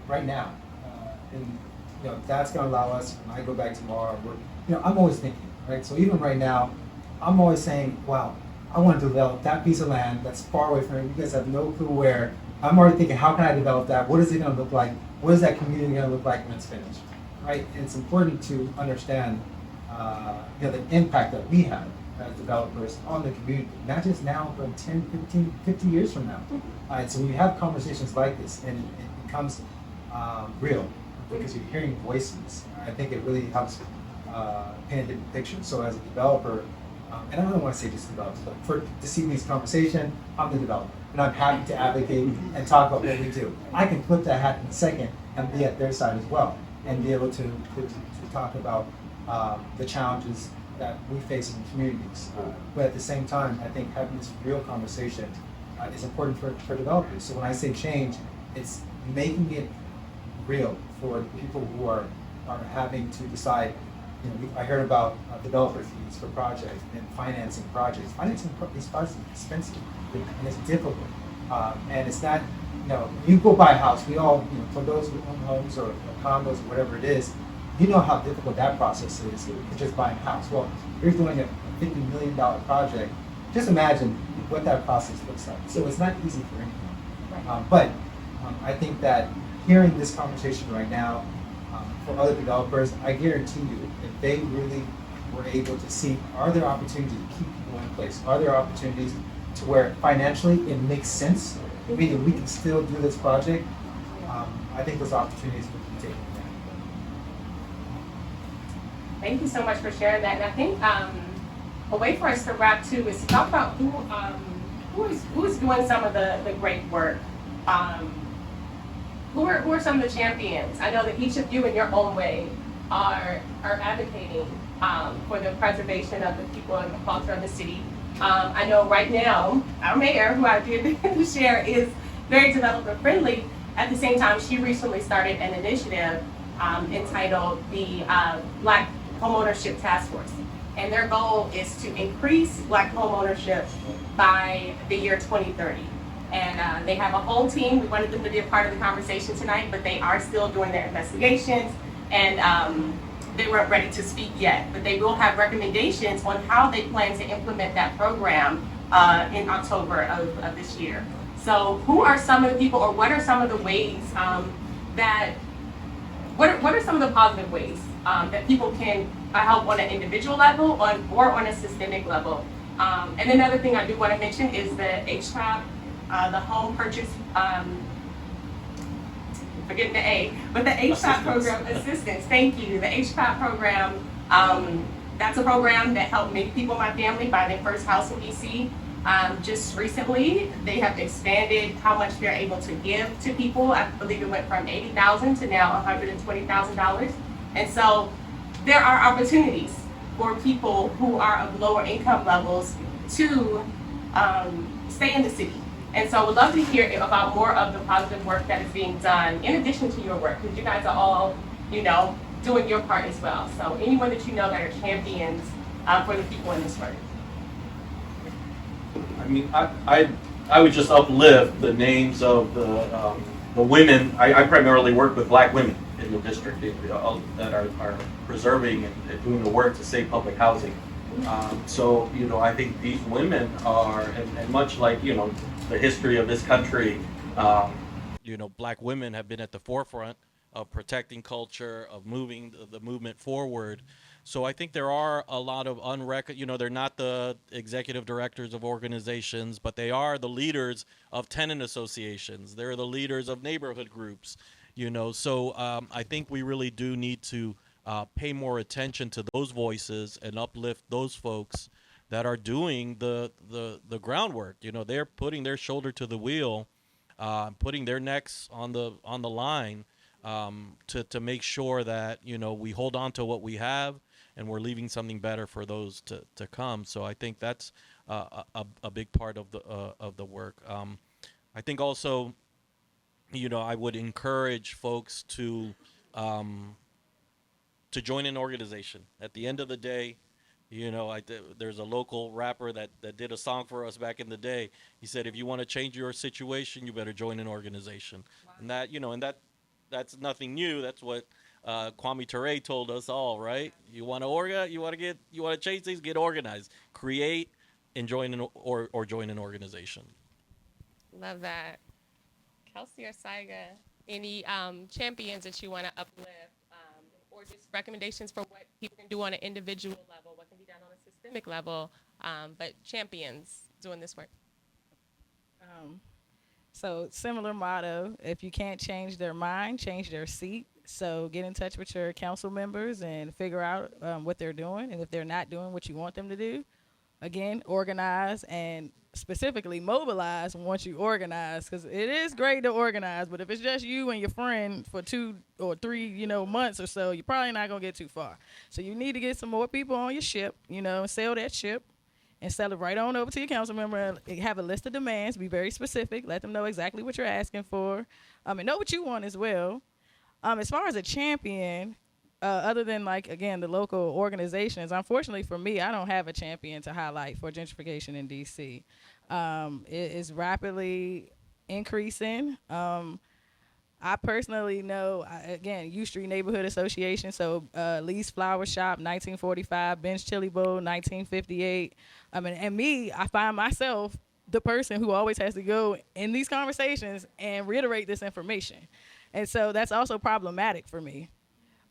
right now, and that's going to allow us when I go back tomorrow. I'm always thinking, right? So even right now, I'm always saying, wow, I want to develop that piece of land that's far away from it. You guys have no clue where. I'm already thinking, how can I develop that? What is it going to look like? What is that community going to look like when it's finished, right? And it's important to understand, the impact that we have as developers on the community, not just now, but 10, 15, 50 years from now. So when you have conversations like this, and it becomes real, because you're hearing voices, I think it really helps paint a different picture. So as a developer, and I don't want to say just developers, but for this evening's conversation, I'm the developer, and I'm happy to advocate and talk about what we do. I can flip that hat in a second and be at their side as well, and be able to talk about the challenges that we face in communities. But at the same time, I think having this real conversation is important for developers. So when I say change, it's making it real for the people who are having to decide. I heard about developer fees for projects and financing projects. Financing these projects is expensive and it's difficult. And it's not, you go buy a house, we all, for those who own homes or condos or whatever it is, you know how difficult that process is to just buy a house. Well, you're doing a $50 million project. Just imagine what that process looks like. So it's not easy for anyone. But I think that hearing this conversation right now for other developers, I guarantee you, if they really were able to see, are there opportunities to keep people in place? Are there opportunities to where financially it makes sense, meaning we can still do this project? I think those opportunities would be taken advantage of. Thank you so much for sharing that. And I think a way for us to wrap too is to talk about who is doing some of the great work. Who are some of the champions? I know that each of you in your own way are advocating for the preservation of the people and the culture of the city. I know right now, our mayor, who I did share, is very developer friendly. At the same time, she recently started an initiative entitled the Black Homeownership Task Force. And their goal is to increase Black homeownership by the year 2030. And they have a whole team. We wanted them to be a part of the conversation tonight, but they are still doing their investigations, and they weren't ready to speak yet. But they will have recommendations on how they plan to implement that program in October of this year. So who are some of the people, or what are some of the ways what are some of the positive ways that people can help on an individual level or on a systemic level? And another thing I do want to mention is the HTAP, the home purchase, forgetting the A, but the HTAP program, assistance, thank you. The HTAP program, that's a program that helped many people in my family buy their first house in DC. Just recently, they have expanded how much they're able to give to people. I believe it went from $80,000 to now $120,000. And so there are opportunities for people who are of lower income levels to stay in the city. And so I would love to hear about more of the positive work that is being done in addition to your work, because you guys are all, doing your part as well. So anyone that you know that are champions for the people in this work. I mean, I would just uplift the names of the women. I primarily work with Black women in the district that are preserving and doing the work to save public housing. So I think these women are, and much like the history of this country, Black women have been at the forefront of protecting culture, of moving the movement forward. So I think there are a lot of they're not the executive directors of organizations, but they are the leaders of tenant associations. They're the leaders of neighborhood groups, So I think we really do need to pay more attention to those voices and uplift those folks that are doing the groundwork. They're putting their shoulder to the wheel, putting their necks on the line to make sure that we hold on to what we have and we're leaving something better for those to come. So I think that's a big part of the work. I think also, I would encourage folks to join an organization. At the end of the day, there's a local rapper that did a song for us back in the day. He said, if you want to change your situation, you better join an organization. Wow. That's nothing new. That's what Kwame Ture told us all, right? You want to you want to change things, get organized, create, and join or join an organization. Love that. Kelsye or Syga, any champions that you want to uplift, or just recommendations for what people can do on an individual level, what can be done on a systemic level, but champions doing this work? So similar motto, if you can't change their mind, change their seat. So get in touch with your council members and figure out what they're doing. And if they're not doing what you want them to do, again, organize and specifically mobilize once you organize, because it is great to organize, but if it's just you and your friend for 2 or 3 months or so, you're probably not going to get too far. So you need to get some more people on your ship, and sell that ship and sell it right on over to your council member. Have a list of demands, be very specific, let them know exactly what you're asking for, and know what you want as well. As far as a champion, other than the local organizations, unfortunately for me, I don't have a champion to highlight for gentrification in DC. It is rapidly increasing. I personally know, U Street Neighborhood Association, so Lee's Flower Shop, 1945, Ben's Chili Bowl, 1958. And me, I find myself the person who always has to go in these conversations and reiterate this information. And so that's also problematic for me.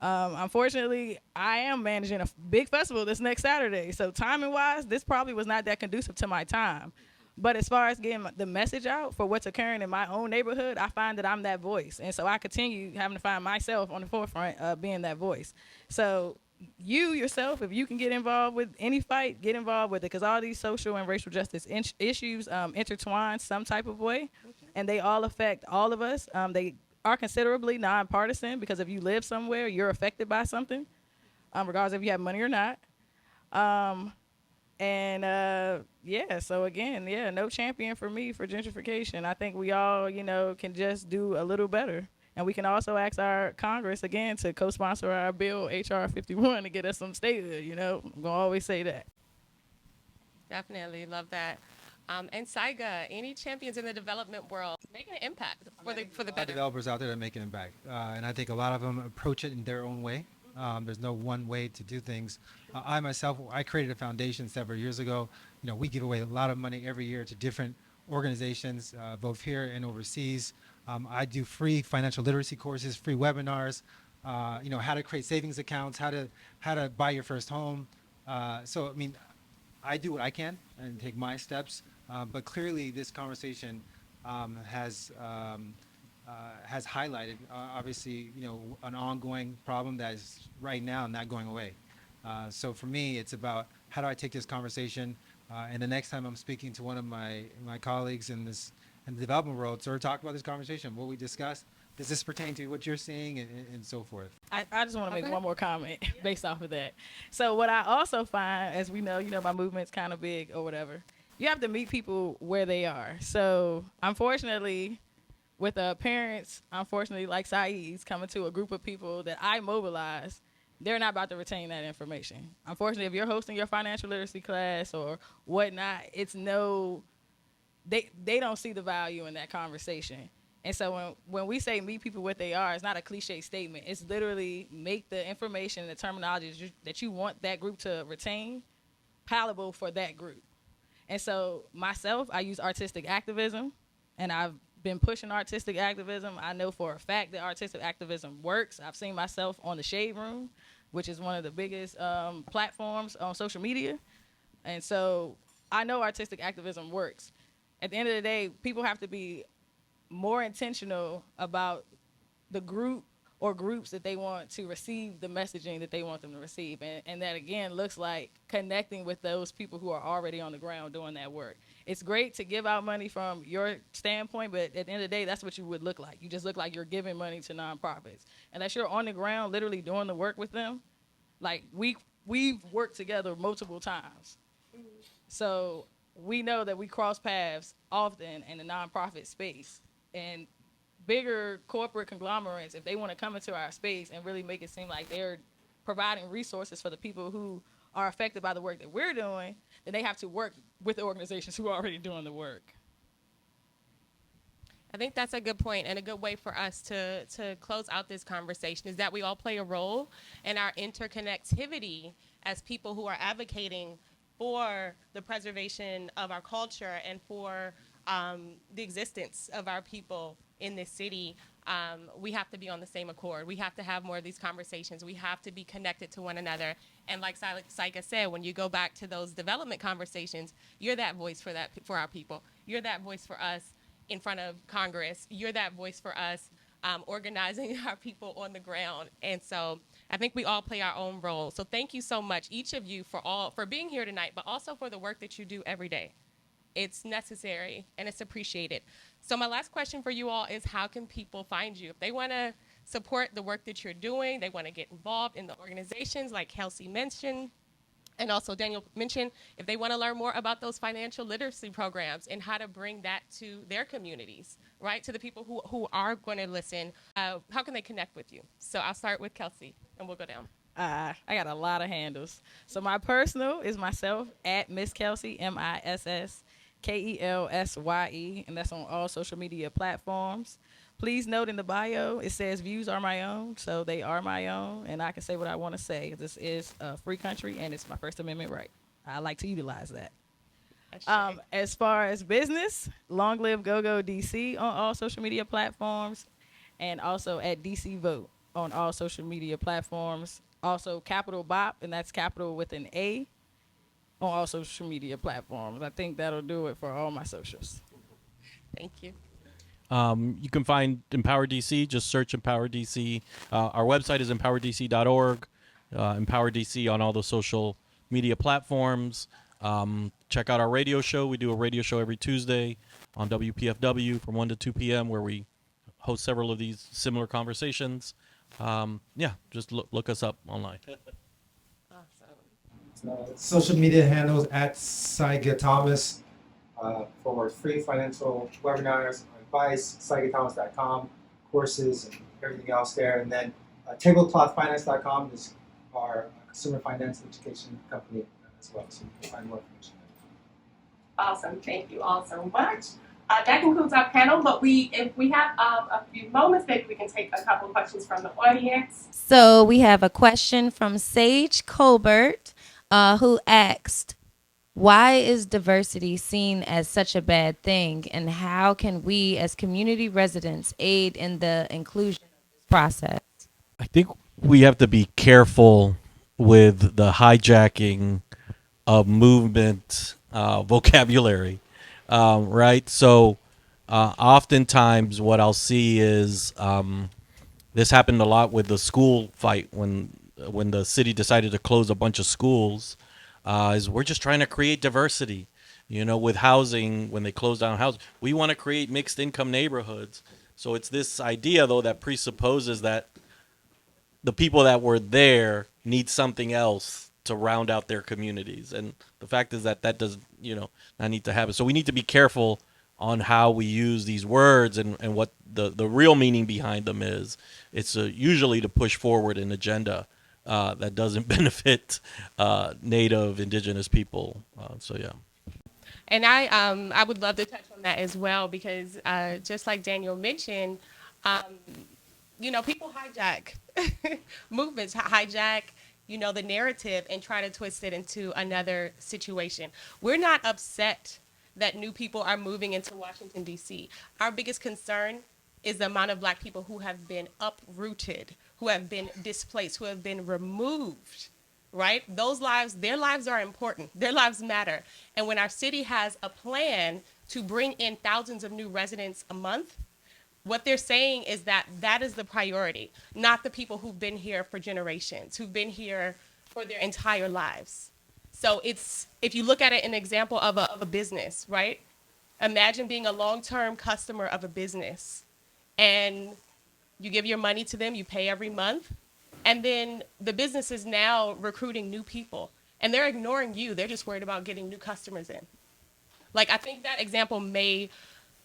Unfortunately, I am managing a big festival this next Saturday. So timing-wise, this probably was not that conducive to my time. But as far as getting the message out for what's occurring in my own neighborhood, I find that I'm that voice. And so I continue having to find myself on the forefront of being that voice. So you yourself, if you can get involved with any fight, get involved with it, because all these social and racial justice issues intertwine some type of way, and they all affect all of us. They are considerably nonpartisan, because if you live somewhere, you're affected by something, regardless if you have money or not. So again, no champion for me for gentrification. I think we all, can just do a little better. And we can also ask our Congress, again, to co-sponsor our bill, HR 51, to get us some statehood, I'm going to always say that. Definitely love that. And Syga, any champions in the development world making an impact for the better? Developers out there that are making an impact, and I think a lot of them approach it in their own way. There's no one way to do things. I created a foundation several years ago. We give away a lot of money every year to different organizations, both here and overseas. I do free financial literacy courses, free webinars, how to create savings accounts, how to buy your first home. I do what I can and take my steps. But clearly, this conversation has highlighted, obviously, an ongoing problem that is right now not going away. So for me, it's about how do I take this conversation, and the next time I'm speaking to one of my colleagues in the development world, sort of talk about this conversation, what we discussed. Does this pertain to what you're seeing, and so forth? I just want to make one more comment based off of that. So what I also find, as we know, my movement's kind of big or whatever, you have to meet people where they are. So unfortunately, with parents, like Saeed's, coming to a group of people that I mobilize, they're not about to retain that information. Unfortunately, if you're hosting your financial literacy class or whatnot, they don't see the value in that conversation. And so when we say meet people where they are, it's not a cliche statement. It's literally make the information and the terminology that you want that group to retain palatable for that group. And so myself, I use artistic activism, and I've been pushing artistic activism. I know for a fact that artistic activism works. I've seen myself on the Shade Room, which is one of the biggest platforms on social media. And so I know artistic activism works. At the end of the day, people have to be more intentional about the group or groups that they want to receive the messaging that they want them to receive. And that, again, looks like connecting with those people who are already on the ground doing that work. It's great to give out money from your standpoint, but at the end of the day, that's what you would look like. You just look like you're giving money to nonprofits. Unless you're on the ground literally doing the work with them, like we've worked together multiple times. So we know that we cross paths often in the nonprofit space. And bigger corporate conglomerates, if they want to come into our space and really make it seem like they're providing resources for the people who are affected by the work that we're doing, then they have to work with the organizations who are already doing the work. I think that's a good point and a good way for us to close out this conversation is that we all play a role in our interconnectivity as people who are advocating for the preservation of our culture and for the existence of our people in this city. We have to be on the same accord. We have to have more of these conversations. We have to be connected to one another. And like Syga said, when you go back to those development conversations, you're that voice for our people. You're that voice for us in front of Congress. You're that voice for us organizing our people on the ground. And so I think we all play our own role. So thank you so much, each of you, for being here tonight, but also for the work that you do every day. It's necessary and it's appreciated. So my last question for you all is, how can people find you? If they want to support the work that you're doing, they want to get involved in the organizations like Kelsye mentioned, and also Daniel mentioned, if they want to learn more about those financial literacy programs and how to bring that to their communities, right, to the people who are going to listen, how can they connect with you? So I'll start with Kelsye, and we'll go down. I got a lot of handles. So my personal is myself at Miss Kelsye, MissKelsye, and that's on all social media platforms. Please note in the bio, it says views are my own, so they are my own, and I can say what I want to say. This is a free country, and it's my First Amendment right. I like to utilize that. As far as business, Long Live GoGo DC on all social media platforms, and also at DC Vote on all social media platforms. Also, Capital Bop, and that's capital with an A, on all social media platforms. I think that'll do it for all my socials. Thank you. You can find Empower DC. Just search Empower DC. Our website is empowerdc.org. Empower DC on all the social media platforms. Check out our radio show. We do a radio show every Tuesday on WPFW from 1 to 2 p.m. where we host several of these similar conversations. Just look us up online. Social media handles at Syga Thomas for free financial webinars, advice, sygathomas.com, courses, and everything else there. And then tableclothfinance.com is our consumer finance education company as well, so you can find more information there. Awesome. Thank you all so much. That concludes our panel, but if we have a few moments, maybe we can take a couple of questions from the audience. So we have a question from Sage Colbert, who asked, why is diversity seen as such a bad thing, and how can we as community residents aid in the inclusion of this process? I think we have to be careful with the hijacking of movement vocabulary, right? So oftentimes what I'll see is this happened a lot with the school fight when the city decided to close a bunch of schools. Is we're just trying to create diversity, with housing. When they close down housing, we want to create mixed income neighborhoods. So it's this idea, though, that presupposes that the people that were there need something else to round out their communities. And the fact is that does, not need to happen. So we need to be careful on how we use these words and what the real meaning behind them is. It's usually to push forward an agenda that doesn't benefit Native, Indigenous people. And I would love to touch on that as well, because just like Daniel mentioned, people hijack movements, hijack, the narrative and try to twist it into another situation. We're not upset that new people are moving into Washington, D.C. Our biggest concern is the amount of Black people who have been uprooted, who have been displaced, who have been removed, right? Their lives are important. Their lives matter. And when our city has a plan to bring in thousands of new residents a month, what they're saying is that is the priority, not the people who've been here for generations, who've been here for their entire lives. So if you look at it an example of a business, right? Imagine being a long-term customer of a business, and you give your money to them, you pay every month, and then the business is now recruiting new people, and they're ignoring you. They're just worried about getting new customers in. Like, I think that example may,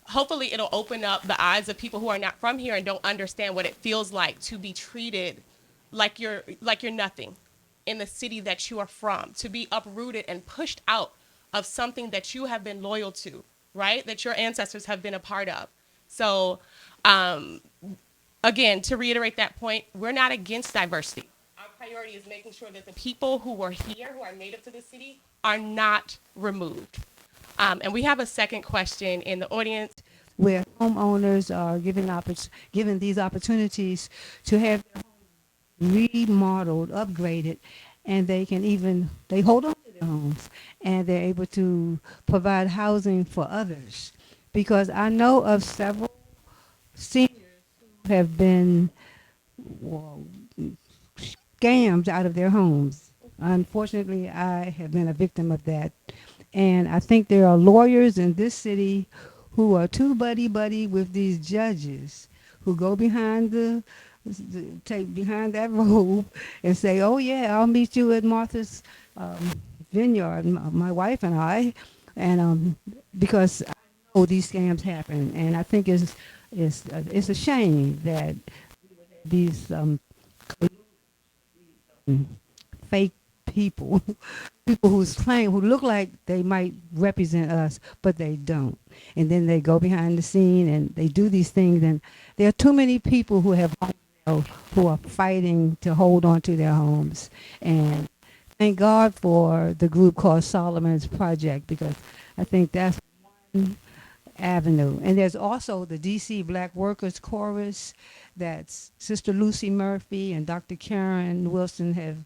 hopefully it'll open up the eyes of people who are not from here and don't understand what it feels like to be treated like you're nothing in the city that you are from, to be uprooted and pushed out of something that you have been loyal to, right? That your ancestors have been a part of. So, again, to reiterate that point, we're not against diversity. Our priority is making sure that the people who are here, who are native to the city, are not removed. And we have a second question in the audience. Where homeowners are given these opportunities to have their homes remodeled, upgraded, and they hold on to their homes, and they're able to provide housing for others. Because I know of several seniors who have been, well, scams out of their homes. Unfortunately, I have been a victim of that. And I think there are lawyers in this city who are too buddy with these judges who go take behind that robe and say, "Oh yeah, I'll meet you at Martha's vineyard, my wife and I," and because I know these scams happen, and I think it's a shame that these fake people, people who look like they might represent us, but they don't. And then they go behind the scene and they do these things. And there are too many people who have homes now who are fighting to hold on to their homes. And thank God for the group called Solomon's Project, because I think that's one avenue. And there's also the DC Black Workers Chorus that Sister Lucy Murphy and Dr. Karen Wilson have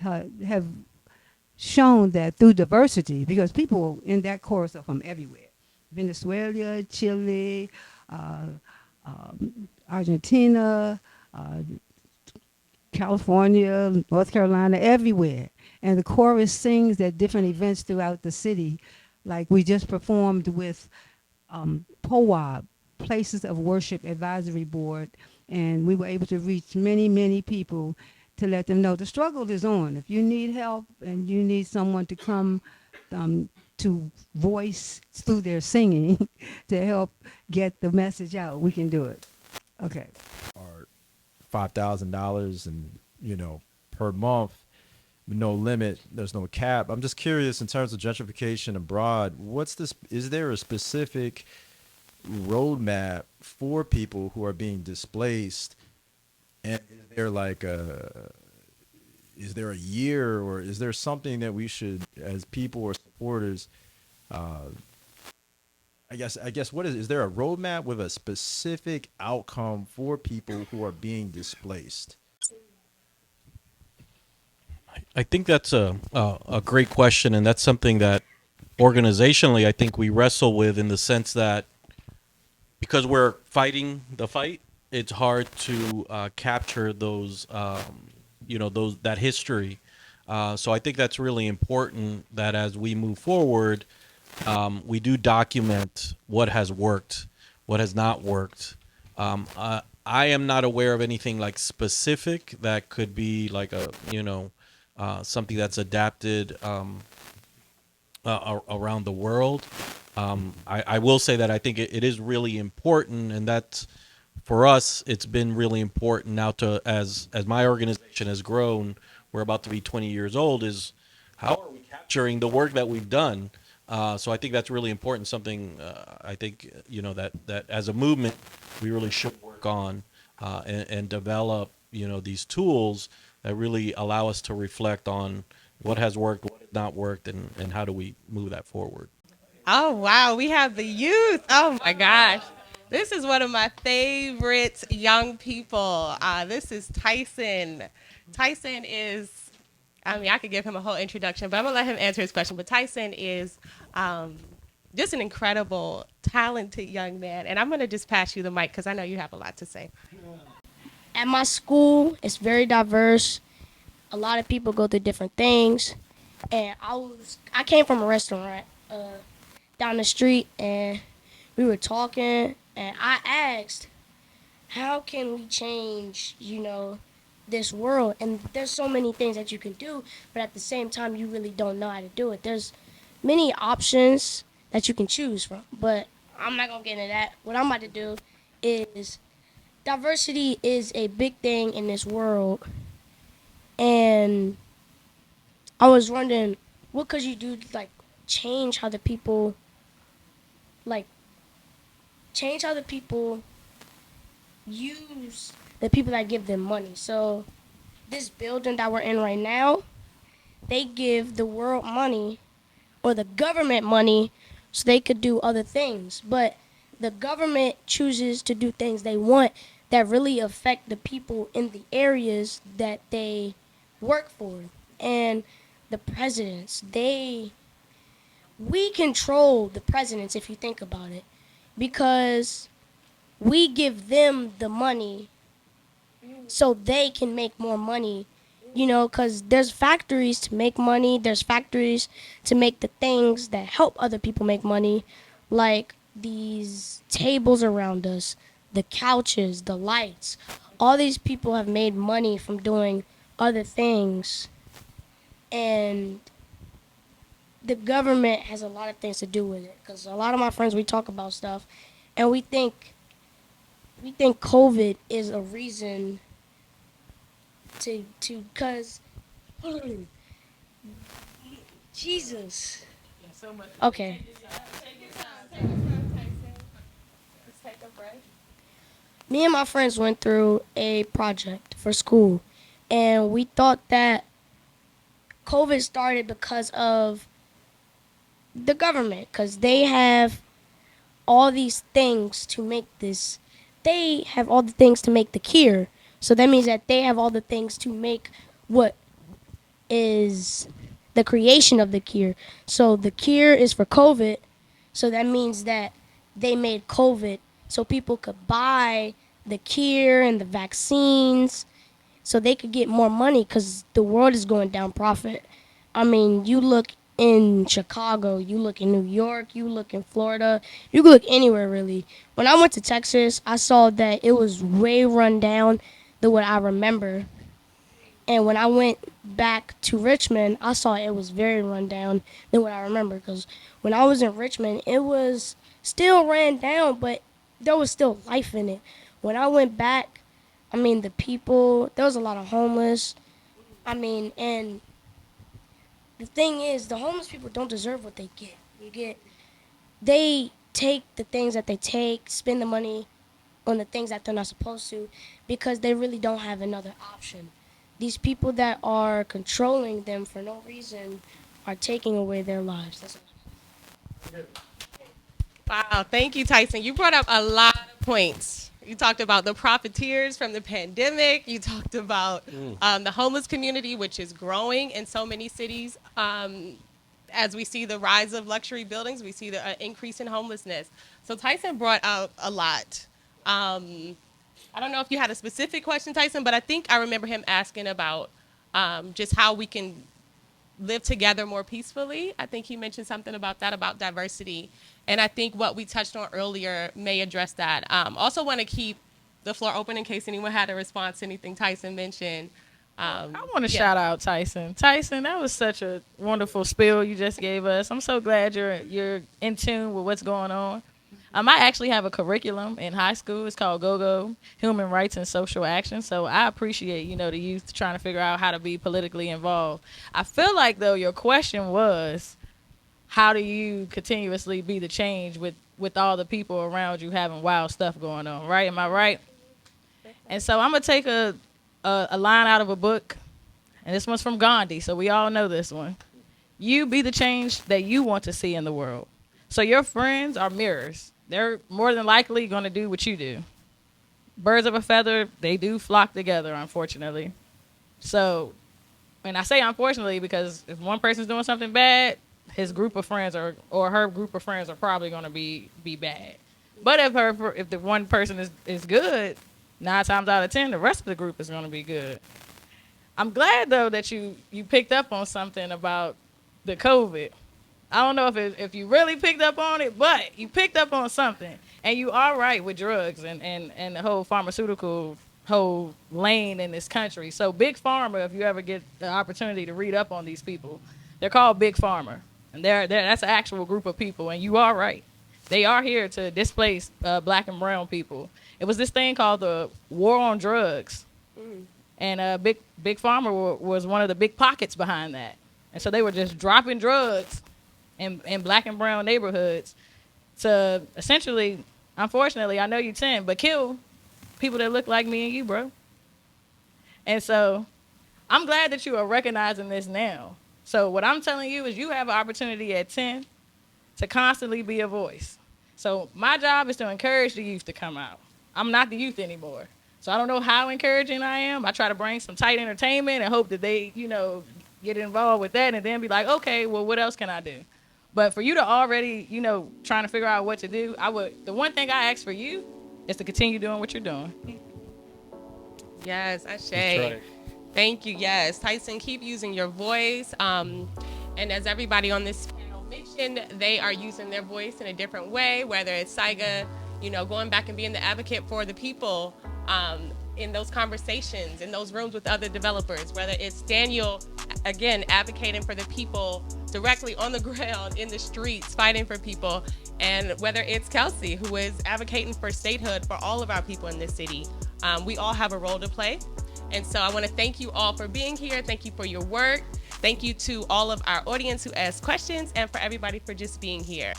have shown that through diversity, because people in that chorus are from everywhere, Venezuela, Chile, Argentina, California, North Carolina, everywhere. And the chorus sings at different events throughout the city. Like we just performed with POWAB, Places of Worship Advisory Board, and we were able to reach many people to let them know the struggle is on. If you need help and you need someone to come to voice through their singing to help get the message out, we can do it. Okay. Or $5,000 and per month, no limit. There's no cap. I'm just curious in terms of gentrification abroad. Is there a specific roadmap for people who are being displaced? And is there a year, or is there something that we should, as people or supporters, I guess what is there a roadmap with a specific outcome for people who are being displaced? I think that's a great question, and that's something that organizationally I think we wrestle with, in the sense that because we're fighting the fight, it's hard to capture those that history. So I think that's really important, that as we move forward, we do document what has worked, what has not worked. I am not aware of anything like specific that could be like something that's adapted around the world. I will say that I think it is really important, and that's, for us, it's been really important now to, as my organization has grown, we're about to be 20 years old, is how are we capturing the work that we've done? So I think that's really important, something I think, that as a movement, we really should work on and develop, these tools that really allow us to reflect on what has worked, what has not worked, and how do we move that forward. Oh, wow. We have the youth. Oh, my gosh. This is one of my favorite young people. This is Tyson. Tyson is, I could give him a whole introduction, but I'm going to let him answer his question. But Tyson is just an incredible, talented young man. And I'm going to just pass you the mic because I know you have a lot to say. At my school, it's very diverse. A lot of people go through different things. And I came from a restaurant down the street, and we were talking, and I asked, how can we change, this world? And there's so many things that you can do, but at the same time, you really don't know how to do it. There's many options that you can choose from. But I'm not gonna get into that. What I'm about to do is diversity is a big thing in this world, and I was wondering what could you do to like change how the people like change how the people use the people that give them money. So this building that we're in right now, they give the world money or the government money so they could do other things. But the government chooses to do things they want that really affect the people in the areas that they work for. And the presidents, we control the presidents if you think about it, because we give them the money so they can make more money, because there's factories to make money, there's factories to make the things that help other people make money, like these tables around us, the couches, the lights. All these people have made money from doing other things, and the government has a lot of things to do with it, because a lot of my friends, we talk about stuff and we think COVID is a reason to cause Jesus. Okay. Me and my friends went through a project for school, and we thought that COVID started because of the government, because they have all these things to make this. They have all the things to make the cure. So that means that they have all the things to make what is the creation of the cure. So the cure is for COVID. So that means that they made COVID so people could buy the cure and the vaccines so they could get more money, because the world is going down profit. I mean, you look in Chicago, you look in New York, you look in Florida, you can look anywhere really. When I went to Texas, I saw that it was way run down than what I remember. And when I went back to Richmond, I saw it was very run down than what I remember. Because when I was in Richmond, it was still ran down, but there was still life in it. When I went back, I mean, the people, there was a lot of homeless. I mean, and the thing is, the homeless people don't deserve what they get. They take the things that they take, spend the money on the things that they're not supposed to, because they really don't have another option. These people that are controlling them for no reason are taking away their lives. That's all. Wow, thank you, Tyson. You brought up a lot of points. You talked about the profiteers from the pandemic. You talked about the homeless community, which is growing in so many cities. As we see the rise of luxury buildings, we see the increase in homelessness. So Tyson brought out a lot. I don't know if you had a specific question, Tyson, but I think I remember him asking about just how we can live together more peacefully. I think he mentioned something about that, about diversity. And I think what we touched on earlier may address that. Also want to keep the floor open in case anyone had a response to anything Tyson mentioned. I want to shout out Tyson. Tyson, that was such a wonderful spiel you just gave us. I'm so glad you're in tune with what's going on. I actually have a curriculum in high school. It's called GO-GO, Human Rights and Social Action. So I appreciate, the youth trying to figure out how to be politically involved. I feel like, though, your question was, how do you continuously be the change with all the people around you having wild stuff going on, right? Am I right? And so I'm going to take a line out of a book, and this one's from Gandhi, so we all know this one. You be the change that you want to see in the world. So your friends are mirrors. They're more than likely going to do what you do. Birds of a feather, they do flock together, unfortunately. So, and I say unfortunately because if one person's doing something bad, his group of friends or her group of friends are probably going to be bad. But if the one person is good, 9 times out of 10, the rest of the group is going to be good. I'm glad, though, that you picked up on something about the COVID. I don't know if you really picked up on it, but you picked up on something. And you are right with drugs and the whole pharmaceutical whole lane in this country. So Big Pharma, if you ever get the opportunity to read up on these people, they're called Big Pharma. And that's an actual group of people, and you are right. They are here to displace black and brown people. It was this thing called the war on drugs. And Big Pharma was one of the big pockets behind that. And so they were just dropping drugs in black and brown neighborhoods to essentially, unfortunately, I know you 10, but kill people that look like me and you, bro. And so I'm glad that you are recognizing this now. So what I'm telling you is you have an opportunity at 10 to constantly be a voice. So my job is to encourage the youth to come out. I'm not the youth anymore. So I don't know how encouraging I am. I try to bring some tight entertainment and hope that they, get involved with that and then be like, okay, well, what else can I do? But for you to already, trying to figure out what to do, the one thing I ask for you is to continue doing what you're doing. Yes, Ashe. right. Thank you. Yes, Tyson, keep using your voice. And as everybody on this panel mentioned, they are using their voice in a different way, whether it's Syga, going back and being the advocate for the people in those conversations, in those rooms with other developers, whether it's Daniel, again, advocating for the people directly on the ground, in the streets, fighting for people, and whether it's Kelsye, who is advocating for statehood for all of our people in this city. We all have a role to play. And so I want to thank you all for being here. Thank you for your work. Thank you to all of our audience who asked questions, and for everybody for just being here.